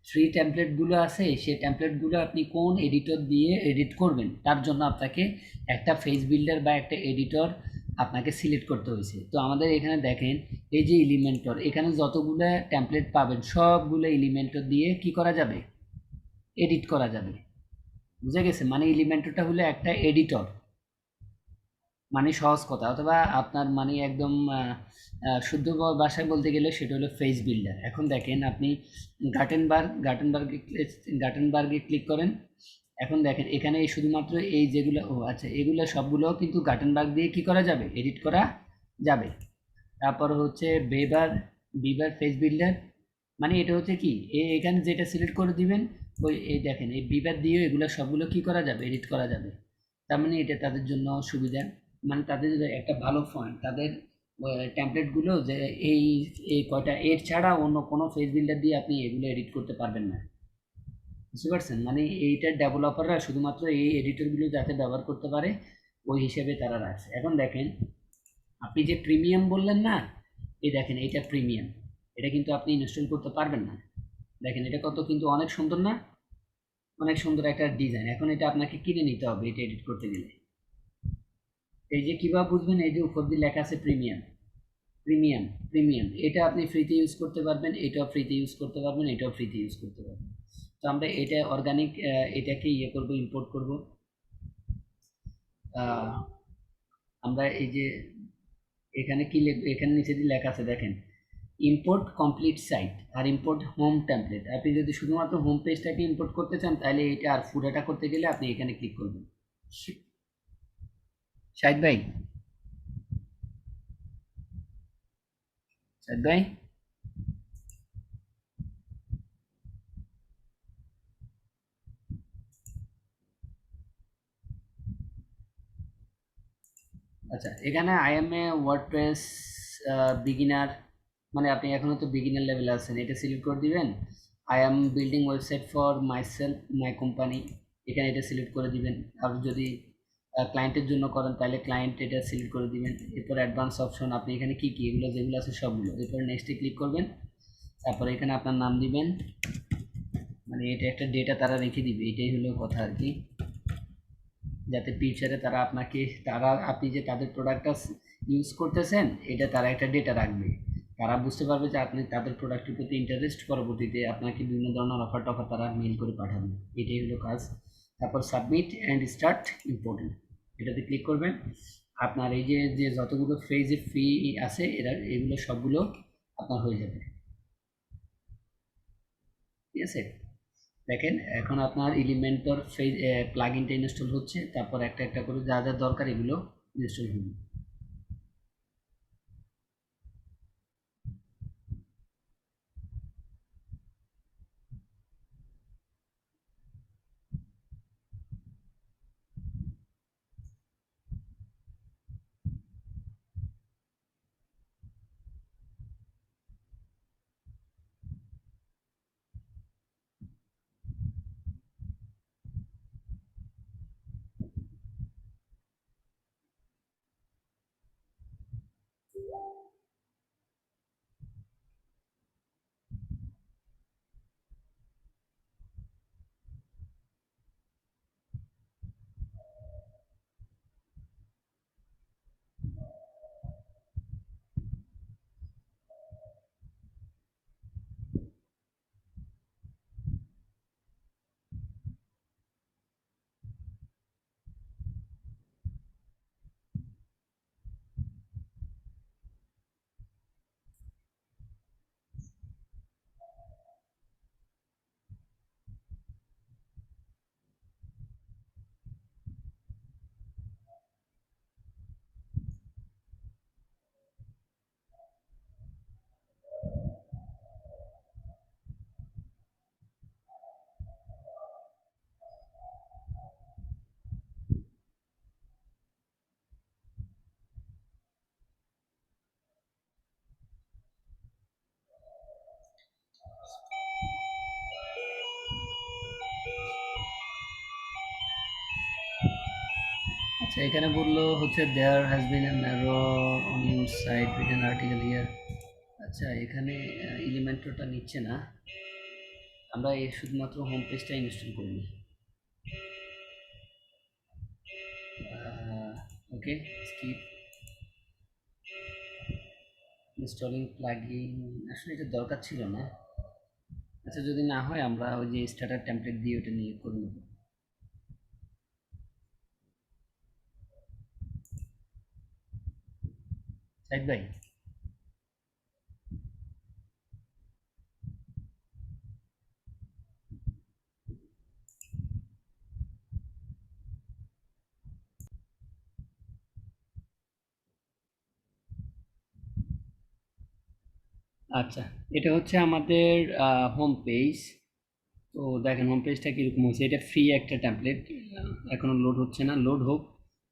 ফ্রি টেমপ্লেটগুলো আছে, সেই টেমপ্লেটগুলো আপনি কোন এডিটর দিয়ে এডিট করবেন তার জন্য আপনাকে একটা পেজ বিল্ডার বা একটা এডিটর আপনাকে সিলেক্ট করতে হয়েছে। তো আমাদের এখানে দেখেন, এই যে এলিমেন্টর, এখানে যতগুলো টেমপ্লেট পাবেন সবগুলো এলিমেন্টর দিয়ে কি করা যাবে? এডিট করা যাবে। বুঝে গেছে? মানে এলিমেন্টরটা হলো একটা এডিটর, মানে সহজ কথা, অথবা আপনার মানে একদম শুদ্ধ ভাষায় বলতে গেলে সেটা হলো পেজ বিল্ডার। এখন দেখেন আপনি গাটেনবার্গে ক্লিক করেন। এখন দেখেন এখানে শুধুমাত্র এই যেগুলো, আচ্ছা, এগুলো সবগুলো কিন্তু গাটেনবার্গ দিয়ে কি করা যাবে? এডিট করা যাবে। তারপর হচ্ছে বিবার পেজ বিল্ডার, মানে এটা হচ্ছে কি, এখানে যেটা সিলেক্ট করে দিবেন, ওই এই দেখেন এই বিবার দিয়েও এগুলো সবগুলো কি করা যাবে? এডিট করা যাবে। তার মানে এটা তাদের জন্য সুবিধা। মানে তাদের যে একটা ভালো পয়েন্ট, তাদের টেমপ্লেটগুলো যে এই এই কয়টা এর ছাড়া অন্য কোনো পেজ বিল্ডার দিয়ে আপনি এগুলো এডিট করতে পারবেন না। বুঝতে পারছেন? মানে এইটার ডেভেলপাররা শুধুমাত্র এই এডিটরগুলো যাতে ব্যবহার করতে পারে ওই হিসেবে তারা রাখছে। এখন দেখেন, আপনি যে প্রিমিয়াম বললেন না, এই দেখেন এটা প্রিমিয়াম, এটা কিন্তু আপনি ইনস্টল করতে পারবেন না। দেখেন এটা কত কিন্তু অনেক সুন্দর না? অনেক সুন্দর একটা ডিজাইন। এখন এটা আপনাকে কিনে নিতে হবে এটা এডিট করতে গেলে। এই যে কিভাবে বুঝবেন, এই যে উপর দিয়ে লেখা আছে প্রিমিয়াম, প্রিমিয়াম, প্রিমিয়াম, এটা আপনি ফ্রিতে ইউজ করতে পারবেন, এটাও ফ্রিতে ইউজ করতে পারবেন, এটাও ফ্রিতে ইউজ করতে পারবেন। তো আমরা এটা অর্গানিক, এটাকে করব, ইম্পোর্ট করব। আমরা এই যে এখানে কি লিখব, এখানে নিচে দিয়ে লেখা আছে দেখেন, ইম্পোর্ট কমপ্লিট সাইট আর ইম্পোর্ট হোম টেমপ্লেট। আপনি যদি শুধুমাত্র হোম পেজটাকে ইম্পোর্ট করতে চান তাহলে এটা, আর ফুটাটা করতে গেলে আপনি এখানে ক্লিক করবেন। শাহিদ ভাই, শাহিদ ভাই, আচ্ছা, এখানে I M A WordPress beginner, মানে আপনি এখনো তো বিগিনার লেভেলে আছেন, এটা সিলেক্ট করে দিবেন। I am building website for myself my company, এখানে এটা সিলেক্ট করে দিবেন। আর যদি ক্লায়েন্টের জন্য করেন তাহলে ক্লায়েন্ট এটা সিলেক্ট করে দিবেন। এরপর অ্যাডভান্স অপশন, আপনি এখানে কি কি এগুলো যেগুলো আছে সবগুলো, এরপর নেক্সটে ক্লিক করবেন। তারপরে এখানে আপনার নাম দিবেন, মানে এটা একটা ডেটা তারা রেখে দিবে, এটাই হলো কথা আর কি, যাতে ফিউচারে আপনি যে তাদের প্রোডাক্টটা ইউজ করতেছেন এটা তারা একটা ডেটা রাখবে। তারা বুঝতে পারবে যে আপনি তাদের প্রোডাক্টের প্রতি ইন্টারেস্ট, পরবর্তীতে আপনাকে বিভিন্ন ধরনের অফার টফার তারা মেইল করে পাঠাবে। এটাই হলো কাজ। তারপর সাবমিট অ্যান্ড স্টার্ট ইম্পোর্টেন্ট, এটাতে ক্লিক করবেন। আপনার এই যে যে যতগুলো ফেজে ফি আছে এগুলো সবগুলো আপনার হয়ে যাবে। ঠিক আছে? দেখেন এখন আপনার এলিমেন্টর প্লাগইনটা ইনস্টল হচ্ছে, তারপর একটা একটা করে যা যা দরকার এগুলো ইনস্টল হবে। আচ্ছা, এখানে বললো হচ্ছে there has been an error on your site with an article here. আচ্ছা, এখানে এলিমেন্টরটা নিচ্ছে না, আমরা এই শুধুমাত্র হোম পেজটা ইনস্টল করিনি। ওকে, স্কিপ ইনস্টলিং প্লাগইন, আসলে এটা দরকার ছিল না। আচ্ছা, যদি না হয় আমরা ওই যে স্টার্টার টেমপ্লেট দিয়ে ওটা নিয়ে করে নেব। সাইদ ভাই, আচ্ছা, এটা হচ্ছে আমাদের হোম পেজ। তো দেখেন হোম পেজটা কীরকম হচ্ছে, এটা ফ্রি একটা ট্যাম্পলেট, এখনো লোড হচ্ছে না, লোড হোক।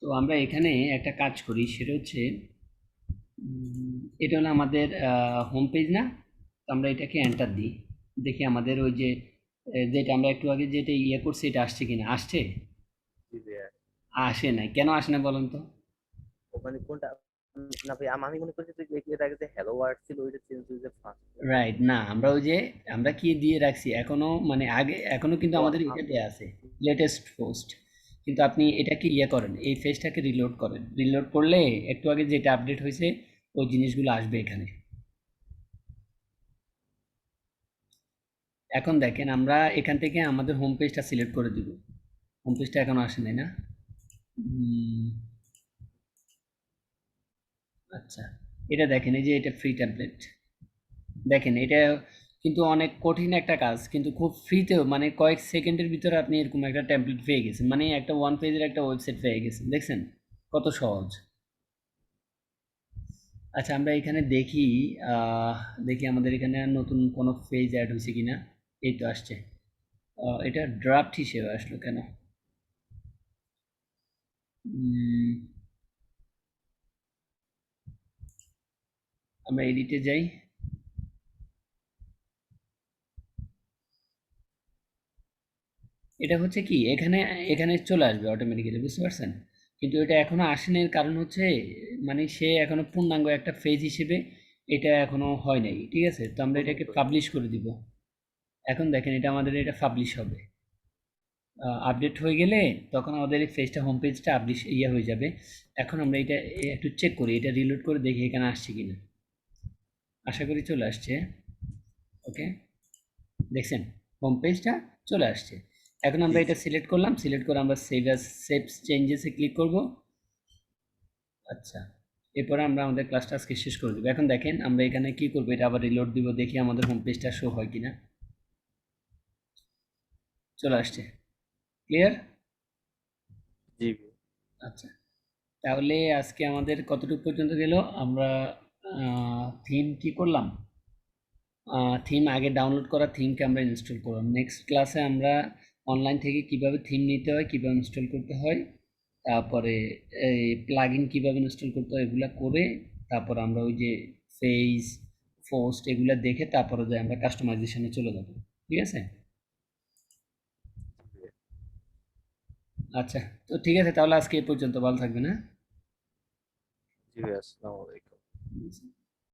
তো আমরা এখানে একটা কাজ করি, সেটা হচ্ছে এটা হলো আমাদের হোম পেজ না? তো আমরা এটাকে এন্টার দিই, দেখি আমাদের ওই যে যেটা আমরা একটু আগে যেটা ইয়ে করছি এটা আসছে কিনা। আসছে? জি ভাইয়া। আসে নাই, কেন আসে না বলেন তো? মানে কোনটা? না ভাই, আমি মনে করছি যে এর আগে যে হ্যালো ওয়ার্ড ছিল ওইটা চেঞ্জ হয়েছে ফার্স্ট। রাইট, না আমরা ওই যে আমরা কি দিয়ে রাখছি এখনো, মানে আগে এখনো কিন্তু ও আমাদের এটা দেয়া আছে, লেটেস্ট পোস্ট। কিন্তু আপনি এটাকে ইয়ে করেন, এই পেজটাকে রিলোড করেন, রিলোড করলে একটু আগে যেটা আপডেট হয়েছে ওই জিনিসগুলো আসবে এখানে। এখন দেখেন আমরা এখান থেকে আমাদের হোম পেজটা সিলেক্ট করে দিব। হোম পেজটা এখনো আসে নাই না? উম, আচ্ছা, এটা দেখেন, এই যে এটা ফ্রি টেমপ্লেট, দেখেন এটা কিন্তু অনেক কঠিন একটা কাজ, কিন্তু খুব ফ্রিতেও মানে কয়েক সেকেন্ডের ভিতরে আপনি এরকম একটা টেমপ্লেট পেয়ে গেছেন, মানে একটা ওয়ান পেজের একটা ওয়েবসাইট পেয়ে গেছেন, দেখছেন কত সহজ। আচ্ছা, আমরা এখানে দেখি, দেখি আমাদের এখানে আর নতুন কোনো পেজ অ্যাড হয়েছে কিনা। এই তো আসছে। এটা ড্রাফট হিসেবে আসলো কেন? উম, আমরা এডিটে যাই। এটা হচ্ছে কি, এখানে এখানে চলে আসবে অটোমেটিক্যালি, বুঝতে পারছেন? কিন্তু এটা এখনো আসেনি, এর কারণ হচ্ছে মানে সে এখনো পূর্ণাঙ্গ একটা ফেজ হিসেবে এটা এখনো হয় নাই, ঠিক আছে? তো আমরা এটাকে পাবলিশ করে দিব। এখন দেখেন এটা আমাদের এটা পাবলিশ হবে, আপডেট হয়ে গেলে তখন আমাদের এই পেজটা, হোম পেজটা আপডেট ইয়ে হয়ে যাবে। এখন আমরা এটা একটু চেক করি, এটা রিলোড করে দেখি এখানে আসছে কিনা। আশা করি চলে আসছে। ওকে, দেখছেন হোম পেজটা চলে আসছে। এখন জি আমরা এটা জি। সিলেক্ট করলাম, সিলেক্ট করে আমরা সেভ চেঞ্জেসে ক্লিক করব। আচ্ছা, এরপরে আমরা আমাদের ক্লাসটা আজকে শেষ করে দেবো। এখন দেখেন আমরা এখানে কি করবো, এটা আবার রিলোড দিব, দেখি আমাদের হোম পেজটা শো হয় কিনা। চলে আসছে। ক্লিয়ার? জি ভাই। আচ্ছা, তাহলে আজকে আমাদের কতটুকু পর্যন্ত গেল? আমরা থিম কি করলাম? থিম আগে ডাউনলোড করা থিমকে আমরা ইনস্টল করলাম। নেক্সট ক্লাসে আমরা অনলাইন থেকে কিভাবে থিম নিতে হয়, কিভাবে ইনস্টল করতে হয়, তারপরে এই প্লাগইন কিভাবে ইনস্টল করতে হয় এগুলা করে, তারপর আমরা ওই যে ফেস পোস্ট এগুলা দেখে তারপরে যে আমরা কাস্টমাইজেশনে চলে যাব। ঠিক আছে? আচ্ছা, তো ঠিক আছে, তাহলে আজকে এই পর্যন্ত। ভালো থাকবেন, হ্যাঁ? জি ভাই, আসসালামু আলাইকুম।